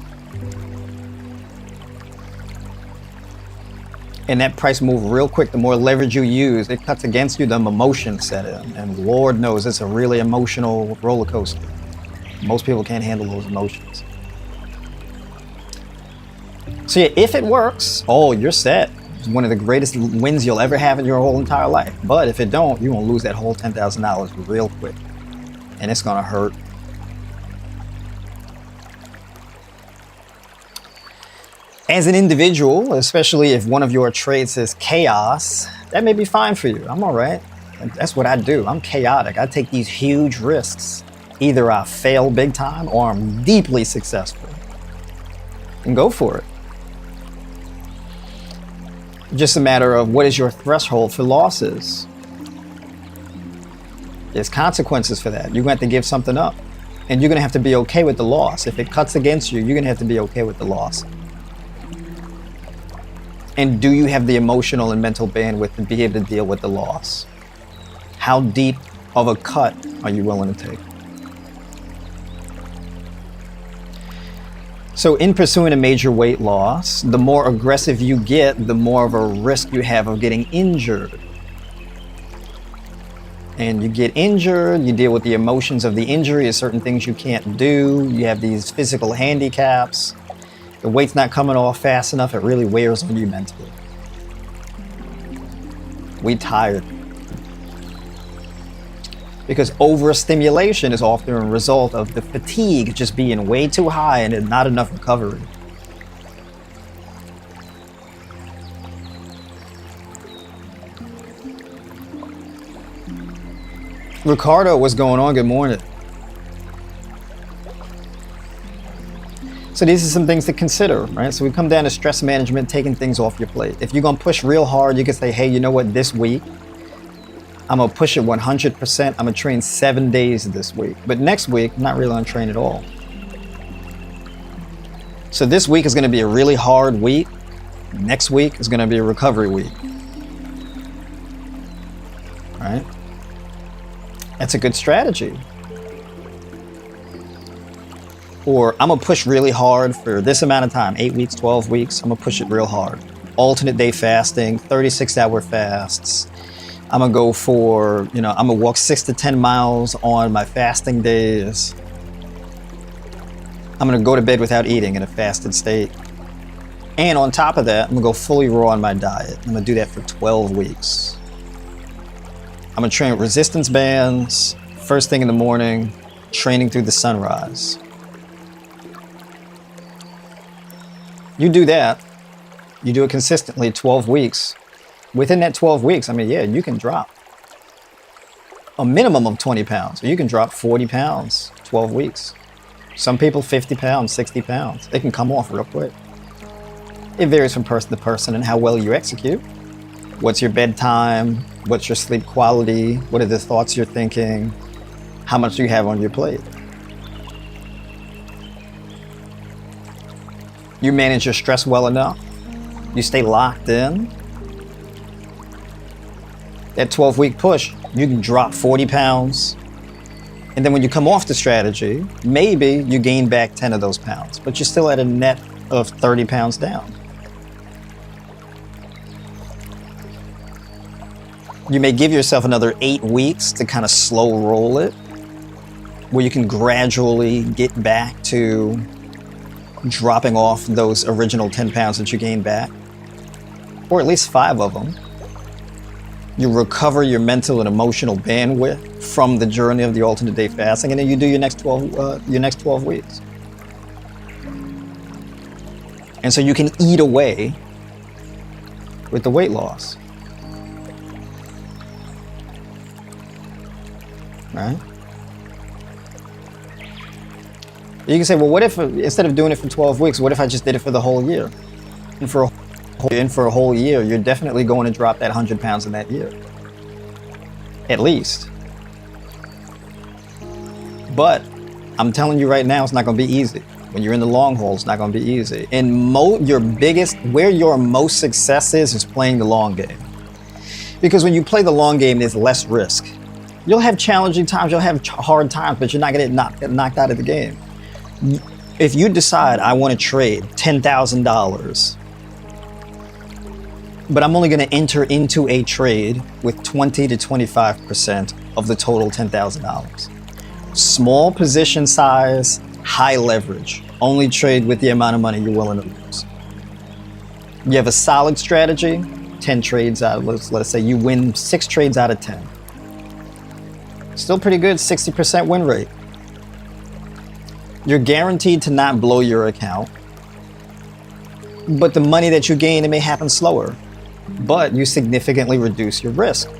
And that price move real quick. The more leverage you use, it cuts against you, the emotions set in. And Lord knows it's a really emotional roller coaster. Most people can't handle those emotions. So yeah, if it works, oh, you're set. It's one of the greatest wins you'll ever have in your whole entire life. But if it don't, you're gonna lose that whole $10,000 real quick. And it's gonna hurt. As an individual, especially if one of your traits is chaos, that may be fine for you. I'm all right. That's what I do. I'm chaotic. I take these huge risks. Either I fail big time or I'm deeply successful. And go for it. Just a matter of what is your threshold for losses. There's consequences for that. You're going to have to give something up. And you're going to have to be okay with the loss. If it cuts against you, you're going to have to be okay with the loss. And do you have the emotional and mental bandwidth to be able to deal with the loss? How deep of a cut are you willing to take? So in pursuing a major weight loss, the more aggressive you get, the more of a risk you have of getting injured. And you get injured, you deal with the emotions of the injury, there's certain things you can't do, you have these physical handicaps, the weight's not coming off fast enough, it really wears on you mentally. We tired. Because overstimulation is often a result of the fatigue just being way too high and not enough recovery. Ricardo, what's going on? Good morning. So these are some things to consider, right? So we come down to stress management, taking things off your plate. If you're gonna push real hard, you can say, hey, you know what, this week, I'm gonna push it 100%. I'm gonna train 7 days this week. But next week, I'm not really gonna train at all. So this week is gonna be a really hard week. Next week is gonna be a recovery week. Right? That's a good strategy. Or I'm gonna push really hard for this amount of time, 8 weeks, 12 weeks, I'm gonna push it real hard. Alternate day fasting, 36-hour fasts. I'm gonna go for, I'm gonna walk 6 to 10 miles on my fasting days. I'm gonna go to bed without eating in a fasted state. And on top of that, I'm gonna go fully raw on my diet. I'm gonna do that for 12 weeks. I'm gonna train with resistance bands, first thing in the morning, training through the sunrise. You do that, you do it consistently 12 weeks. Within that 12 weeks, you can drop a minimum of 20 pounds, or you can drop 40 pounds, 12 weeks. Some people 50 pounds, 60 pounds. They can come off real quick. It varies from person to person and how well you execute. What's your bedtime? What's your sleep quality? What are the thoughts you're thinking? How much do you have on your plate? You manage your stress well enough. You stay locked in. That 12-week push, you can drop 40 pounds. And then when you come off the strategy, maybe you gain back 10 of those pounds, but you're still at a net of 30 pounds down. You may give yourself another 8 weeks to kind of slow roll it, where you can gradually get back to dropping off those original 10 pounds that you gained back, or at least 5 of them. You recover your mental and emotional bandwidth from the journey of the alternate day fasting, and then you do your next 12 weeks. And so you can eat away with the weight loss. Right? You can say, well, what if instead of doing it for 12 weeks, what if I just did it for the whole year? And for a whole year, you're definitely going to drop that 100 pounds in that year. At least. But I'm telling you right now, it's not going to be easy. When you're in the long haul, it's not going to be easy. And where your most success is playing the long game. Because when you play the long game, there's less risk. You'll have challenging times, you'll have hard times, but you're not going to get knocked out of the game. If you decide I want to trade $10,000, but I'm only going to enter into a trade with 20 to 25% of the total $10,000. Small position size, high leverage. Only trade with the amount of money you're willing to lose. You have a solid strategy, 10 trades out of, let's say you win 6 trades out of 10. Still pretty good, 60% win rate. You're guaranteed to not blow your account, but the money that you gain, it may happen slower, but you significantly reduce your risk.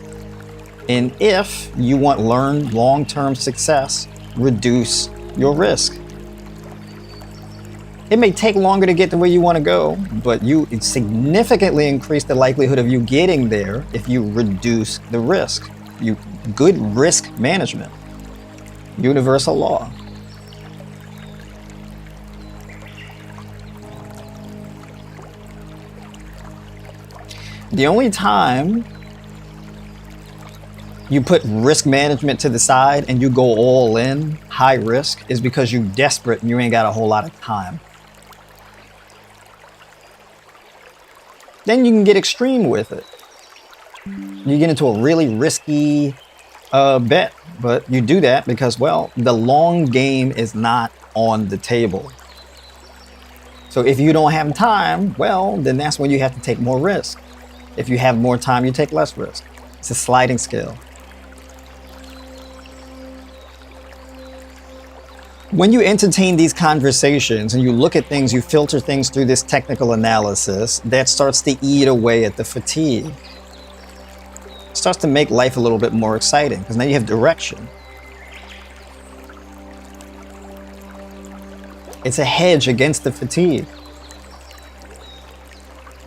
And if you want long-term success, reduce your risk. It may take longer to get to where you want to go, but you significantly increase the likelihood of you getting there if you reduce the risk. Good risk management. Universal law. The only time you put risk management to the side and you go all in, high risk, is because you're desperate and you ain't got a whole lot of time. Then you can get extreme with it. You get into a really risky bet, but you do that because, well, the long game is not on the table. So if you don't have time, well, then that's when you have to take more risk. If you have more time, you take less risk. It's a sliding scale. When you entertain these conversations and you look at things, you filter things through this technical analysis, that starts to eat away at the fatigue. It starts to make life a little bit more exciting because now you have direction. It's a hedge against the fatigue.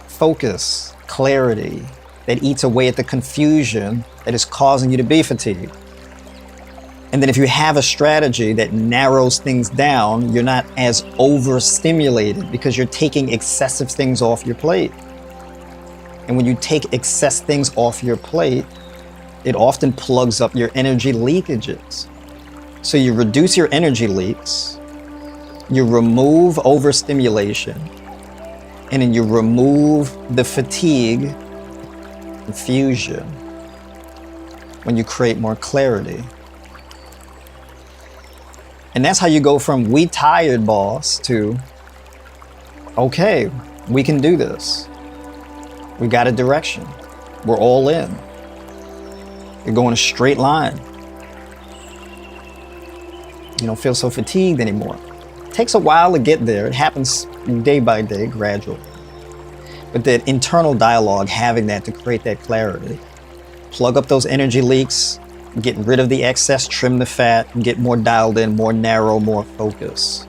Focus, clarity, that eats away at the confusion that is causing you to be fatigued. And then if you have a strategy that narrows things down, you're not as overstimulated because you're taking excessive things off your plate. And when you take excess things off your plate, it often plugs up your energy leakages. So you reduce your energy leaks, you remove overstimulation, and then you remove the fatigue, confusion, when you create more clarity. And that's how you go from "we tired, boss" to "okay, we can do this. We got a direction. We're all in. You go in a straight line. You don't feel so fatigued anymore." It takes a while to get there. It happens day by day, gradually. But that internal dialogue, having that to create that clarity, plug up those energy leaks, get rid of the excess, trim the fat, get more dialed in, more narrow, more focus.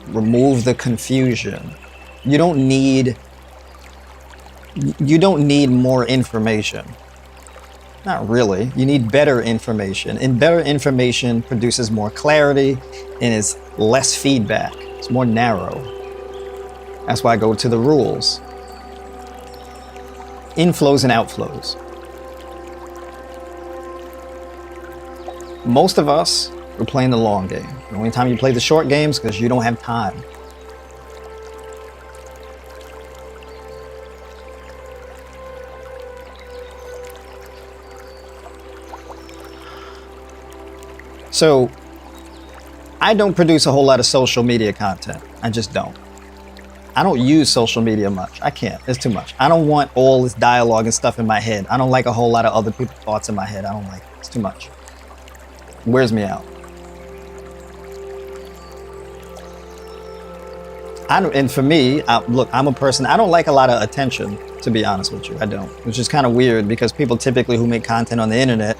Remove the confusion. You don't need more information. Not really. You need better information. And better information produces more clarity and is less feedback. It's more narrow. That's why I go to the rules. Inflows and outflows. Most of us are playing the long game. The only time you play the short games because you don't have time. So I don't produce a whole lot of social media content. I just don't. I don't use social media much. I can't. It's too much. I don't want all this dialogue and stuff in my head. I don't like a whole lot of other people's thoughts in my head. I don't like it. It's too much. It wears me out. And for me, look, I'm a person, I don't like a lot of attention, to be honest with you. I don't. Which is kind of weird because people typically who make content on the internet,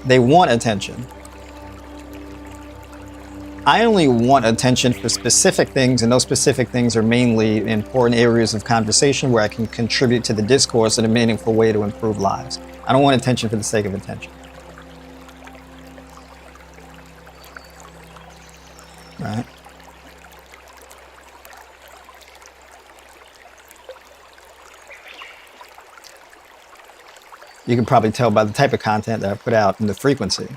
they want attention. I only want attention for specific things, and those specific things are mainly important areas of conversation where I can contribute to the discourse in a meaningful way to improve lives. I don't want attention for the sake of attention. Right? You can probably tell by the type of content that I put out and the frequency.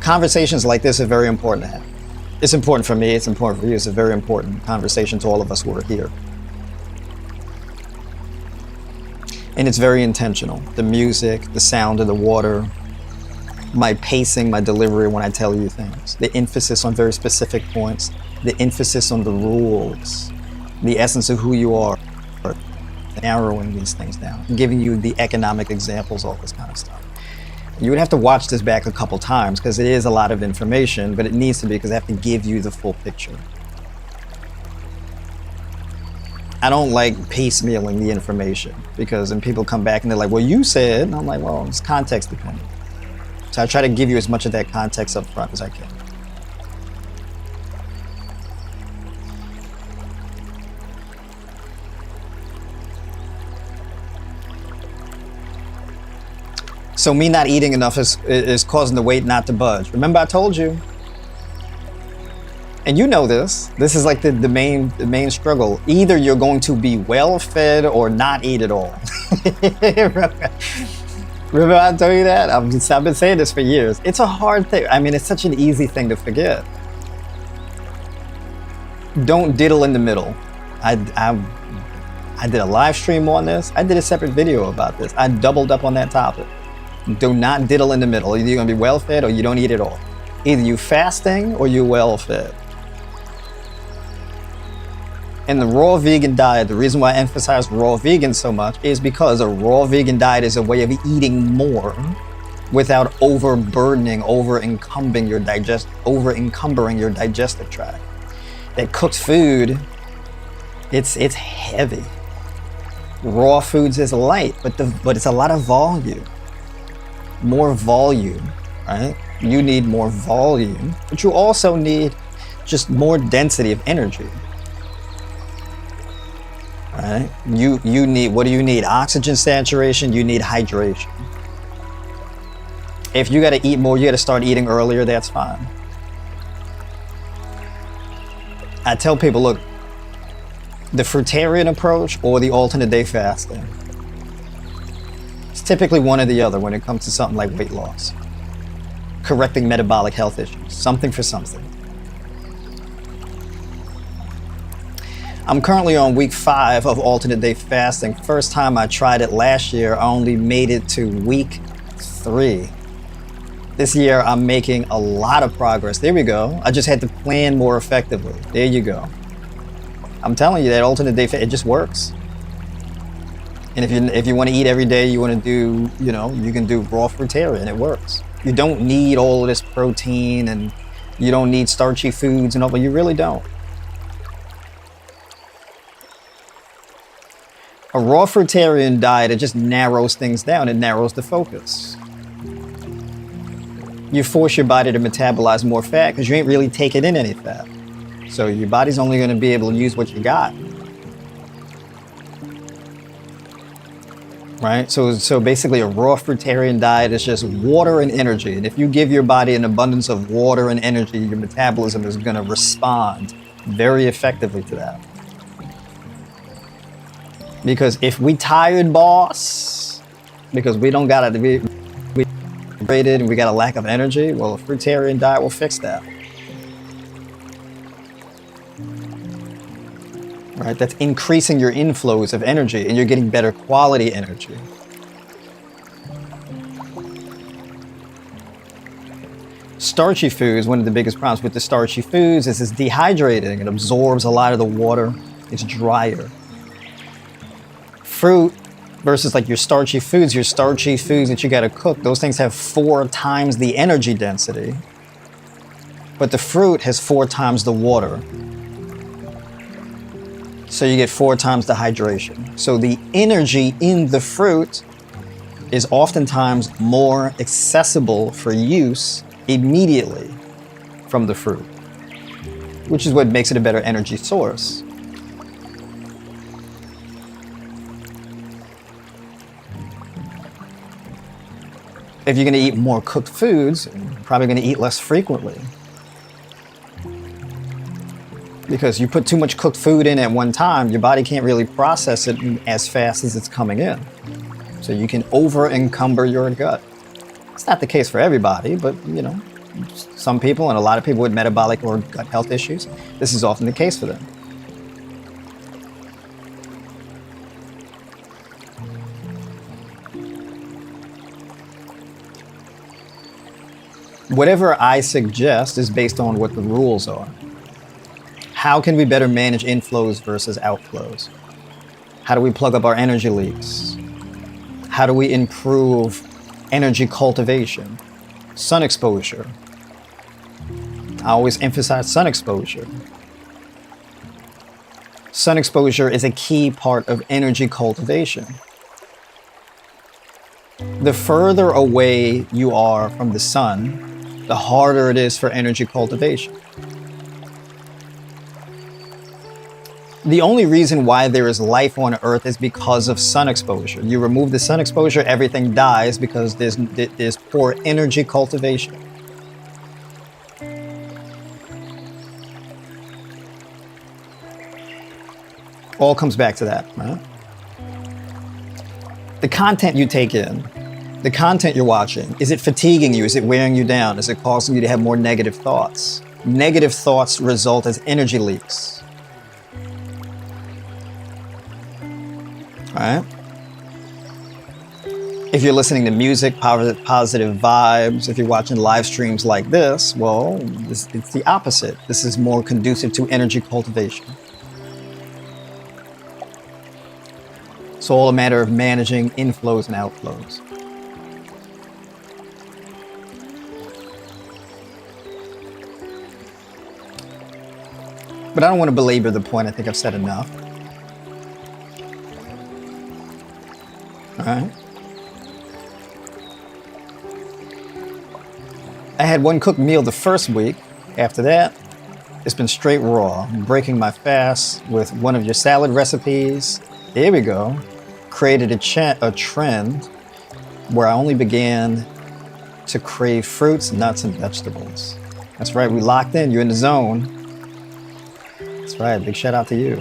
Conversations like this are very important to have. It's important for me, it's important for you, it's a very important conversation to all of us who are here. And it's very intentional. The music, the sound of the water, my pacing, my delivery when I tell you things, the emphasis on very specific points, the emphasis on the rules, the essence of who you are, narrowing these things down, giving you the economic examples, all this kind of stuff. You would have to watch this back a couple times because it is a lot of information, but it needs to be because I have to give you the full picture. I don't like piecemealing the information because then people come back and they're like, well, you said, and I'm like, well, it's context dependent. So I try to give you as much of that context up front as I can. So me not eating enough is causing the weight not to budge. Remember I told you. And you know this. This is like the main struggle. Either you're going to be well fed or not eat at all. Remember I told you that? I've been saying this for years. It's a hard thing. I mean, it's such an easy thing to forget. Don't diddle in the middle. I did a live stream on this. I did a separate video about this. I doubled up on that topic. Do not diddle in the middle. Either you're gonna be well fed or you don't eat at all. Either you fasting or you're well fed. And the raw vegan diet, the reason why I emphasize raw vegan so much is because a raw vegan diet is a way of eating more without overburdening, over-encumbering your digestive tract. That cooked food, it's heavy. Raw foods is light, but it's a lot of volume. More volume, right? You need more volume, but you also need just more density of energy. Right? You need, what do you need? Oxygen saturation, you need hydration. If you got to eat more, you got to start eating earlier, that's fine. I tell people, look, the fruitarian approach or the alternate day fasting, it's typically one or the other when it comes to something like weight loss, correcting metabolic health issues, something for something. I'm currently on week 5 of alternate day fasting. First time I tried it last year, I only made it to week 3. This year, I'm making a lot of progress. There we go. I just had to plan more effectively. There you go. I'm telling you, that alternate day, it just works. And if you want to eat every day, you want to do, you can do raw fruitarian. It works. You don't need all of this protein, and you don't need starchy foods and all, but you really don't. A raw fruitarian diet, it just narrows things down. It narrows the focus. You force your body to metabolize more fat because you ain't really taking in any fat. So your body's only going to be able to use what you got. Right? So basically a raw fruitarian diet is just water and energy. And if you give your body an abundance of water and energy, your metabolism is going to respond very effectively to that. Because if we tired, boss, because we don't got to be rated and we got a lack of energy, well, a fruitarian diet will fix that. Right? That's increasing your inflows of energy and you're getting better quality energy. Starchy foods, one of the biggest problems with the starchy foods is it's dehydrating. It absorbs a lot of the water. It's drier. Fruit versus like your starchy foods that you gotta cook, those things have 4 times the energy density, but the fruit has 4 times the water. So you get 4 times the hydration. So the energy in the fruit is oftentimes more accessible for use immediately from the fruit, which is what makes it a better energy source. If you're going to eat more cooked foods, you're probably going to eat less frequently. Because you put too much cooked food in at one time, your body can't really process it as fast as it's coming in. So you can over-encumber your gut. It's not the case for everybody, but some people and a lot of people with metabolic or gut health issues, this is often the case for them. Whatever I suggest is based on what the rules are. How can we better manage inflows versus outflows? How do we plug up our energy leaks? How do we improve energy cultivation? Sun exposure. I always emphasize sun exposure. Sun exposure is a key part of energy cultivation. The further away you are from the sun, the harder it is for energy cultivation. The only reason why there is life on Earth is because of sun exposure. You remove the sun exposure, everything dies because there's poor energy cultivation. All comes back to that, right? The content you take in, the content you're watching, is it fatiguing you? Is it wearing you down? Is it causing you to have more negative thoughts? Negative thoughts result as energy leaks. All right? If you're listening to music, positive vibes, if you're watching live streams like this, well, it's the opposite. This is more conducive to energy cultivation. It's all a matter of managing inflows and outflows. But I don't want to belabor the point. I think I've said enough. All right. I had one cooked meal the first week. After that, it's been straight raw. I'm breaking my fast with one of your salad recipes. There we go. Created a trend where I only began to crave fruits, nuts, and vegetables. That's right, we locked in. You're in the zone. That's right, big shout out to you.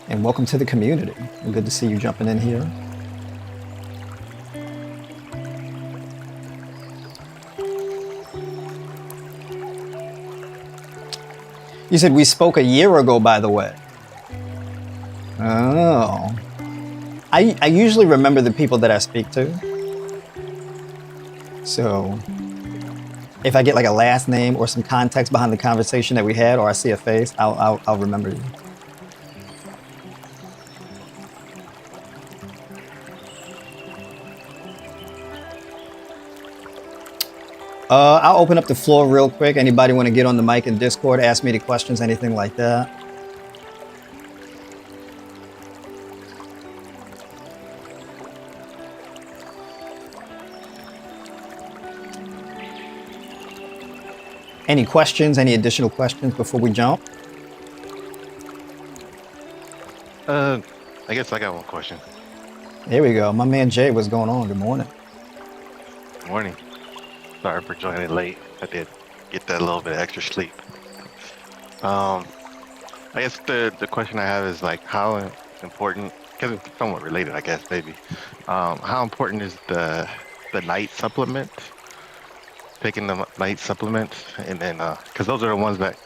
And welcome to the community. Good to see you jumping in here. You said we spoke a year ago, by the way. Oh. I usually remember the people that I speak to. So if I get like a last name or some context behind the conversation that we had, or I see a face, I'll remember you. I'll open up the floor real quick. Anybody want to get on the mic in Discord, ask me the questions, anything like that? Any questions, any additional questions before we jump? I guess I got one question. There we go. My man Jay, what's going on? Good morning. Good morning. Sorry for joining late. I did get that little bit of extra sleep. I guess the question I have is like how important, because it's somewhat related, I guess maybe. How important is the night supplement? Taking the night supplements, and then because those are the ones that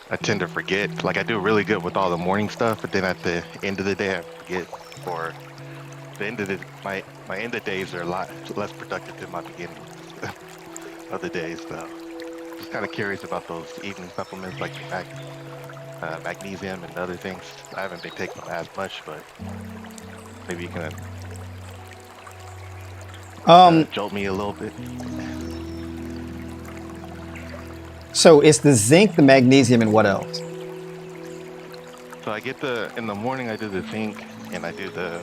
I tend to forget. Like I do really good with all the morning stuff, but then at the end of the day I forget. Or the end of my end of days are a lot less productive than my beginning of the days. So just kind of curious about those evening supplements like magnesium and other things. I haven't been taking them as much, but maybe you can jolt me a little bit. So it's the zinc, the magnesium, and what else? So I get in the morning I do the zinc and I do the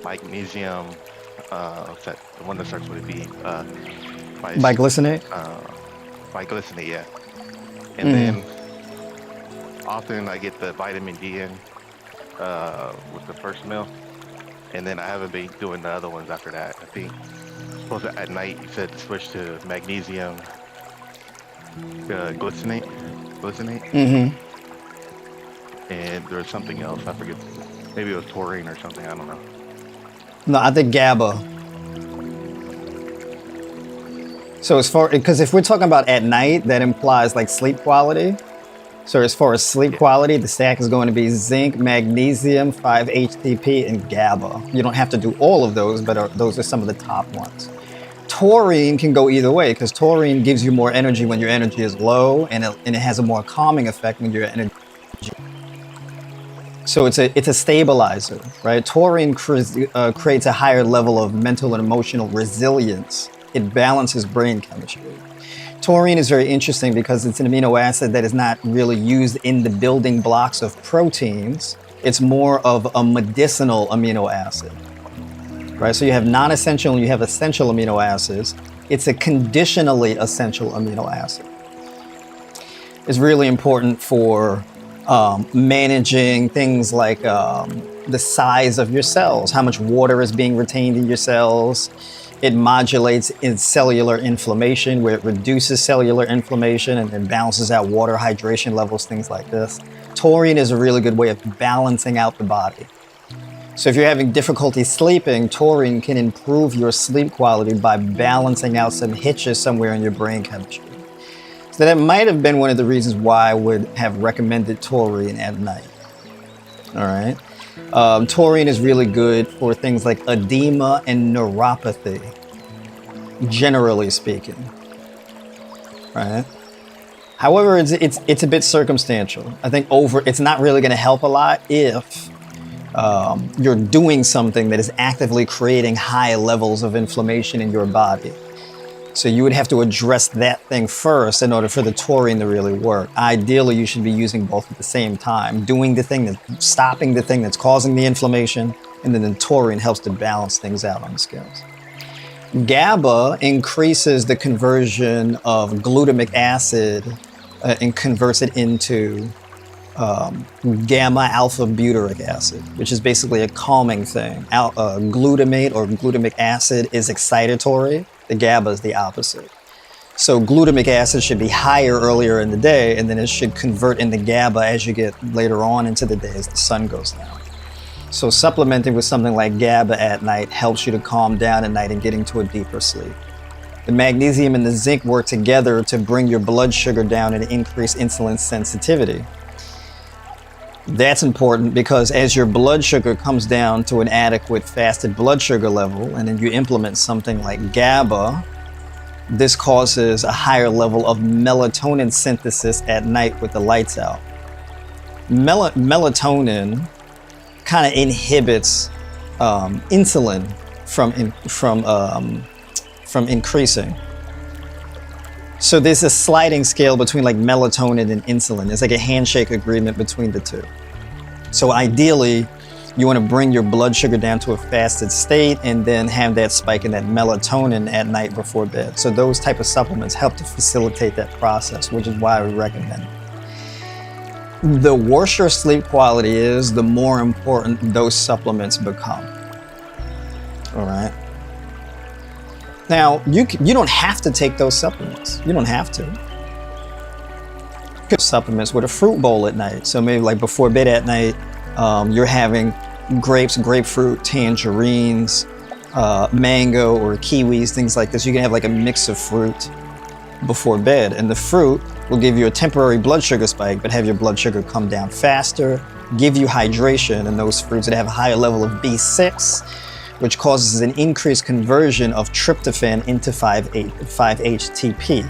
magnesium, what's that, the one that starts with a B? Biglycinate? Biglycinate, yeah. And then often I get the vitamin D in with the first meal. And then I haven't been doing the other ones after that. I think supposed to, at night you said to switch to magnesium, glycinate. And there was something else, I forget. Maybe it was taurine or something, I don't know. No, I think GABA. So as far, because if we're talking about at night, that implies like sleep quality. So as far as sleep quality, the stack is going to be zinc, magnesium, 5-HTP, and GABA. You don't have to do all of those, but those are some of the top ones. Taurine can go either way, because taurine gives you more energy when your energy is low, and it has a more calming effect when your energy. So it's a stabilizer, right? Taurine creates a higher level of mental and emotional resilience. It balances brain chemistry. Taurine is very interesting because it's an amino acid that is not really used in the building blocks of proteins. It's more of a medicinal amino acid, right? So you have non-essential and you have essential amino acids. It's a conditionally essential amino acid. It's really important for managing things like the size of your cells, how much water is being retained in your cells. It modulates in cellular inflammation, where it reduces cellular inflammation and then balances out water, hydration levels, things like this. Taurine is a really good way of balancing out the body. So if you're having difficulty sleeping, taurine can improve your sleep quality by balancing out some hitches somewhere in your brain chemistry. So that might have been one of the reasons why I would have recommended taurine at night. All right. Taurine is really good for things like edema and neuropathy, generally speaking. Right. However, it's a bit circumstantial. I think it's not really going to help a lot if you're doing something that is actively creating high levels of inflammation in your body. So you would have to address that thing first in order for the taurine to really work. Ideally, you should be using both at the same time, stopping the thing that's causing the inflammation, and then the taurine helps to balance things out on the scales. GABA increases the conversion of glutamic acid and converts it into gamma alpha butyric acid, which is basically a calming thing. Glutamate or glutamic acid is excitatory. The GABA is the opposite. So glutamic acid should be higher earlier in the day, and then it should convert into GABA as you get later on into the day as the sun goes down. So supplementing with something like GABA at night helps you to calm down at night and get into a deeper sleep. The magnesium and the zinc work together to bring your blood sugar down and increase insulin sensitivity. That's important because as your blood sugar comes down to an adequate fasted blood sugar level, and then you implement something like GABA, this causes a higher level of melatonin synthesis at night with the lights out. Melatonin kind of inhibits insulin from increasing. So there's a sliding scale between like melatonin and insulin. It's like a handshake agreement between the two. So ideally, you want to bring your blood sugar down to a fasted state and then have that spike in that melatonin at night before bed. So those type of supplements help to facilitate that process, which is why we recommend it. The worse your sleep quality is, the more important those supplements become. All right. Now, you don't have to take those supplements. You don't have to. You could supplements with a fruit bowl at night. So maybe like before bed at night, you're having grapes, grapefruit, tangerines, mango or kiwis, things like this. You can have like a mix of fruit before bed, and the fruit will give you a temporary blood sugar spike, but have your blood sugar come down faster, give you hydration, and those fruits that have a higher level of B6, which causes an increased conversion of tryptophan into 5-HTP.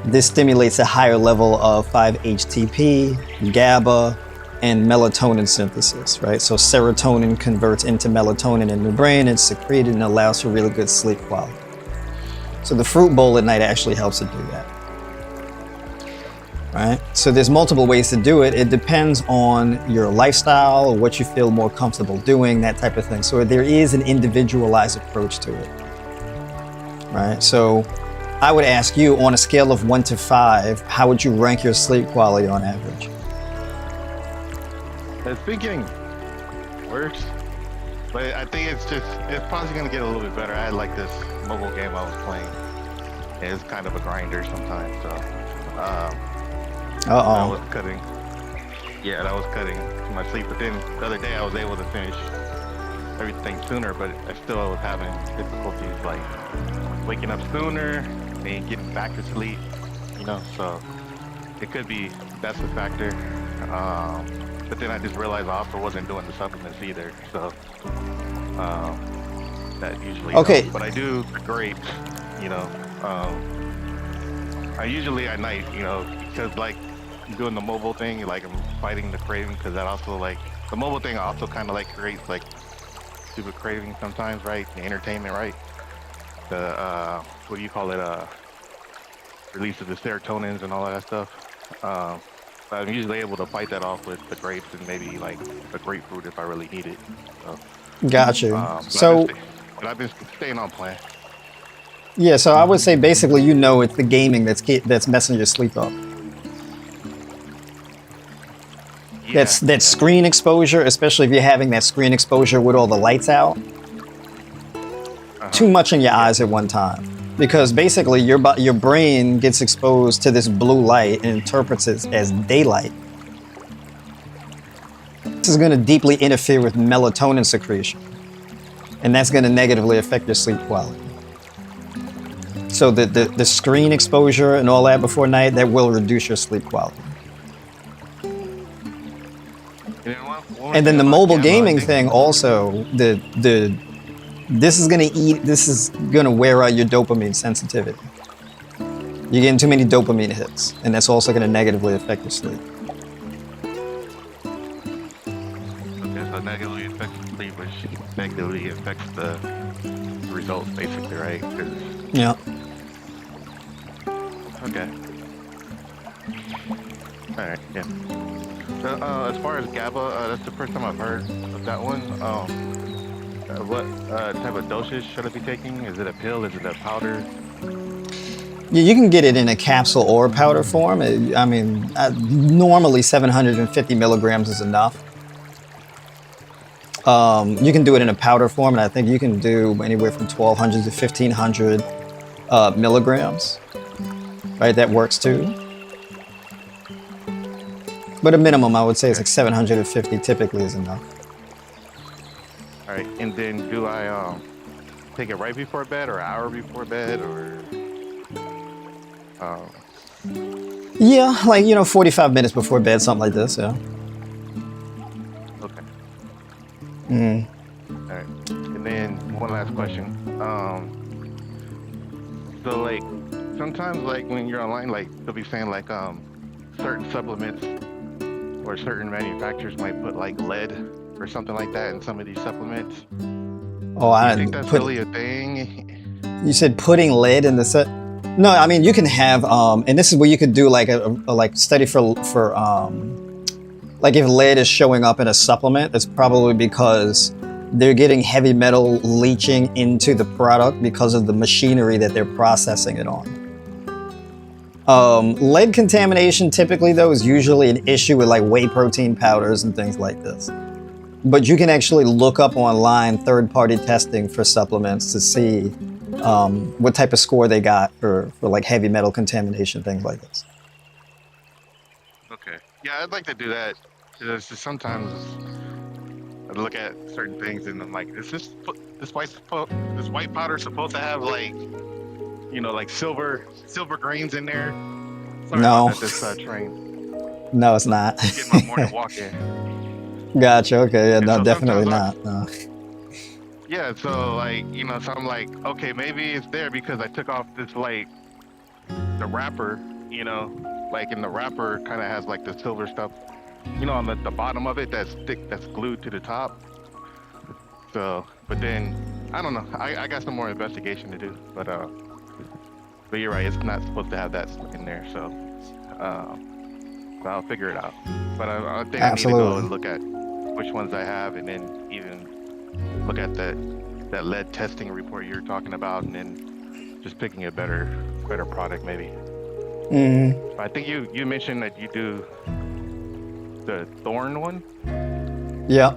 This stimulates a higher level of 5-HTP, GABA, and melatonin synthesis, right? So serotonin converts into melatonin in the brain, it's secreted and allows for really good sleep quality. So the fruit bowl at night actually helps to do that. Right? So there's multiple ways to do it. It depends on your lifestyle or what you feel more comfortable doing, that type of thing. So there is an individualized approach to it. Right? So I would ask you, on a scale of 1 to 5, how would you rank your sleep quality on average? It's been getting worse, but I think it's probably gonna get a little bit better. I had like this mobile game I was playing. It's kind of a grinder sometimes, so that was cutting. Yeah, that was cutting my sleep. But then the other day I was able to finish everything sooner, but I still was having difficulties like waking up sooner and getting back to sleep. You know, so it could be that's a factor. But then I just realized I also wasn't doing the supplements either, so that usually helps. But I do the grapes, you know. I usually at night, you know, because like doing the mobile thing, like I'm fighting the craving, because that also like the mobile thing also kind of like creates like stupid craving sometimes, right? The entertainment, right? The what do you call it? Release of the serotonins and all of that stuff. I'm usually able to fight that off with the grapes and maybe like a grapefruit if I really need it. So, got you. But I've been staying on plan. Yeah, so I would say basically, you know, it's the gaming that's messing your sleep up. Yeah, That screen exposure, especially if you're having that screen exposure with all the lights out. Too much in your eyes at one time. Because basically your brain gets exposed to this blue light and interprets it as daylight. This is going to deeply interfere with melatonin secretion, and that's going to negatively affect your sleep quality. So the screen exposure and all that before night, that will reduce your sleep quality. And then the mobile gaming thing also, this is gonna wear out your dopamine sensitivity. You're getting too many dopamine hits, and that's also gonna negatively affect your sleep. Okay, so negatively affects the sleep, which negatively affects the results, basically, right? Yeah. Okay. All right. Yeah. So, as far as GABA, that's the first time I've heard of that one. what type of dosage should I be taking? Is it a pill? Is it a powder? Yeah, you can get it in a capsule or powder form. Normally 750 milligrams is enough. You can do it in a powder form, and I think you can do anywhere from 1,200 to 1,500 milligrams. Right, that works too. But a minimum, I would say, is like 750 typically is enough. All right, and then do I take it right before bed or an hour before bed or? Yeah, like 45 minutes before bed, something like this. Yeah. Okay. Mm. All right, and then one last question. So like sometimes like when you're online, like they'll be saying like certain supplements or certain manufacturers might put like lead or something like that in some of these supplements. Oh, I think that's really a thing. You said putting lead in the set? No, I mean you can have, and this is where you could do like a like study for like if lead is showing up in a supplement, it's probably because they're getting heavy metal leaching into the product because of the machinery that they're processing it on. Lead contamination typically though is usually an issue with like whey protein powders and things like this. But you can actually look up online third-party testing for supplements to see what type of score they got for like heavy metal contamination, things like this. Okay. Yeah, I'd like to do that. It's just sometimes I look at certain things and I'm like, is this white powder supposed to have like, like silver grains in there? Sorry No. about that, this train. No, it's not. Getting my morning walk in. Gotcha. Okay. Yeah. And No, so definitely not. No. Yeah. So like, so I'm like, okay, maybe it's there because I took off this like the wrapper. Like in the wrapper kind of has like the silver stuff. On the bottom of it that's thick, that's glued to the top. So, but then I don't know. I got some more investigation to do, but you're right. It's not supposed to have that in there. So, I'll figure it out. But I think Absolutely. I need to go and look at which ones I have, and then even look at that lead testing report you're talking about, and then just picking a better product maybe. Mm-hmm. I think you mentioned that you do the Thorn one. Yeah.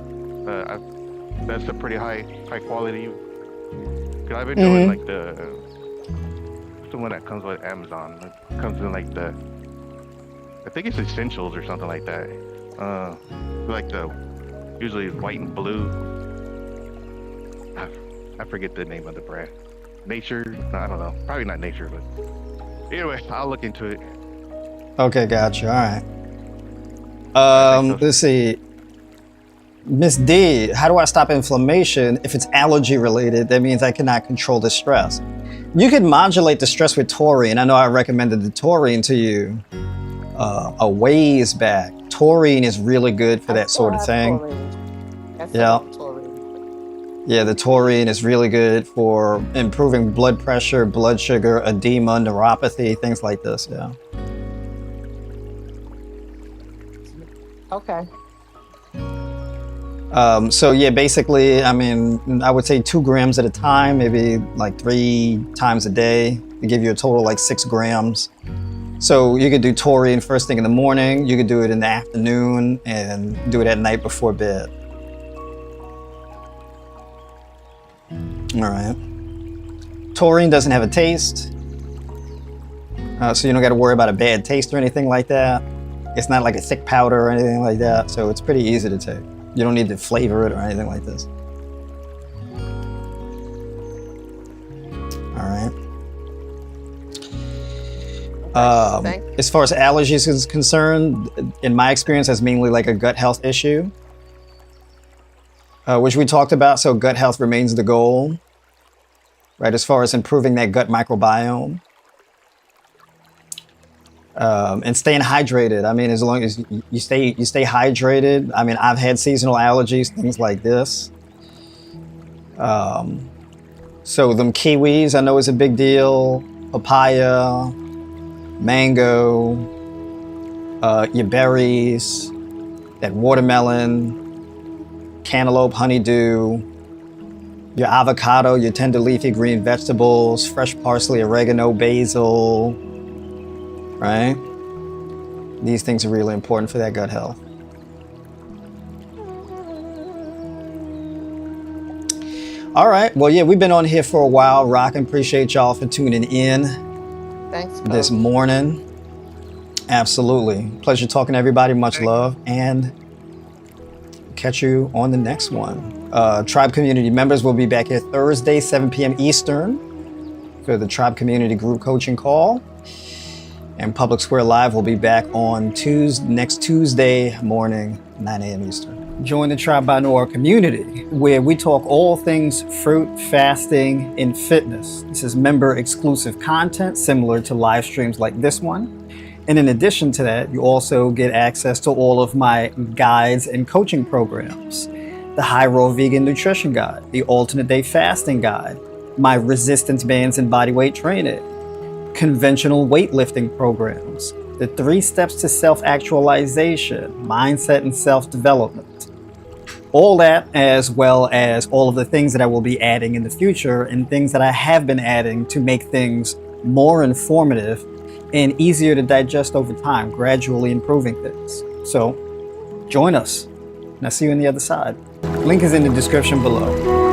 That's a pretty high quality. Cause I've been doing like the one that comes with Amazon. It comes in like I think it's essentials or something like that. Like the usually white and blue. I forget the name of the brand. Nature? No, I don't know. Probably not Nature, but anyway, I'll look into it. Okay, gotcha. All right. Let's see. Miss D, how do I stop inflammation if it's allergy related? That means I cannot control the stress. You can modulate the stress with taurine. I know I recommended the taurine to you a ways back. Taurine is really good for that sort of thing. Yeah. Yeah, the taurine is really good for improving blood pressure, blood sugar, edema, neuropathy, things like this. Yeah. Okay. So yeah, basically, I would say 2 grams at a time, maybe like 3 times a day. They give you a total like 6 grams. So you could do taurine first thing in the morning. You could do it in the afternoon and do it at night before bed. All right. Taurine doesn't have a taste, so you don't got to worry about a bad taste or anything like that. It's not like a thick powder or anything like that, so it's pretty easy to take. You don't need to flavor it or anything like this. All right. As far as allergies is concerned, in my experience, that's mainly like a gut health issue, which we talked about. So gut health remains the goal, right? As far as improving that gut microbiome. And staying hydrated. As long as you stay hydrated. I've had seasonal allergies, things like this. So them kiwis, I know is a big deal. Papaya, mango, your berries, that watermelon, cantaloupe, honeydew. your avocado, your tender leafy green vegetables, fresh parsley, oregano, basil, right? These things are really important for that gut health. All right. Well, yeah, we've been on here for a while. Rockin', appreciate y'all for tuning in Thanks, this Coach. morning. Absolutely. Pleasure talking to everybody. Much love. And catch you on the next one. Tribe community members will be back here Thursday, 7 p.m. Eastern for the Tribe Community Group Coaching Call. And Public Square Live will be back on next Tuesday morning, 9 a.m. Eastern. Join the Tribe by Noir community, where we talk all things fruit, fasting, and fitness. This is member-exclusive content similar to live streams like this one. And in addition to that, you also get access to all of my guides and coaching programs. The High Raw Vegan Nutrition Guide, the Alternate Day Fasting Guide, my resistance bands and bodyweight training, conventional weightlifting programs, the 3 steps to self-actualization, mindset and self-development. All that, as well as all of the things that I will be adding in the future and things that I have been adding to make things more informative and easier to digest over time, gradually improving things. So join us, and I'll see you on the other side. Link is in the description below.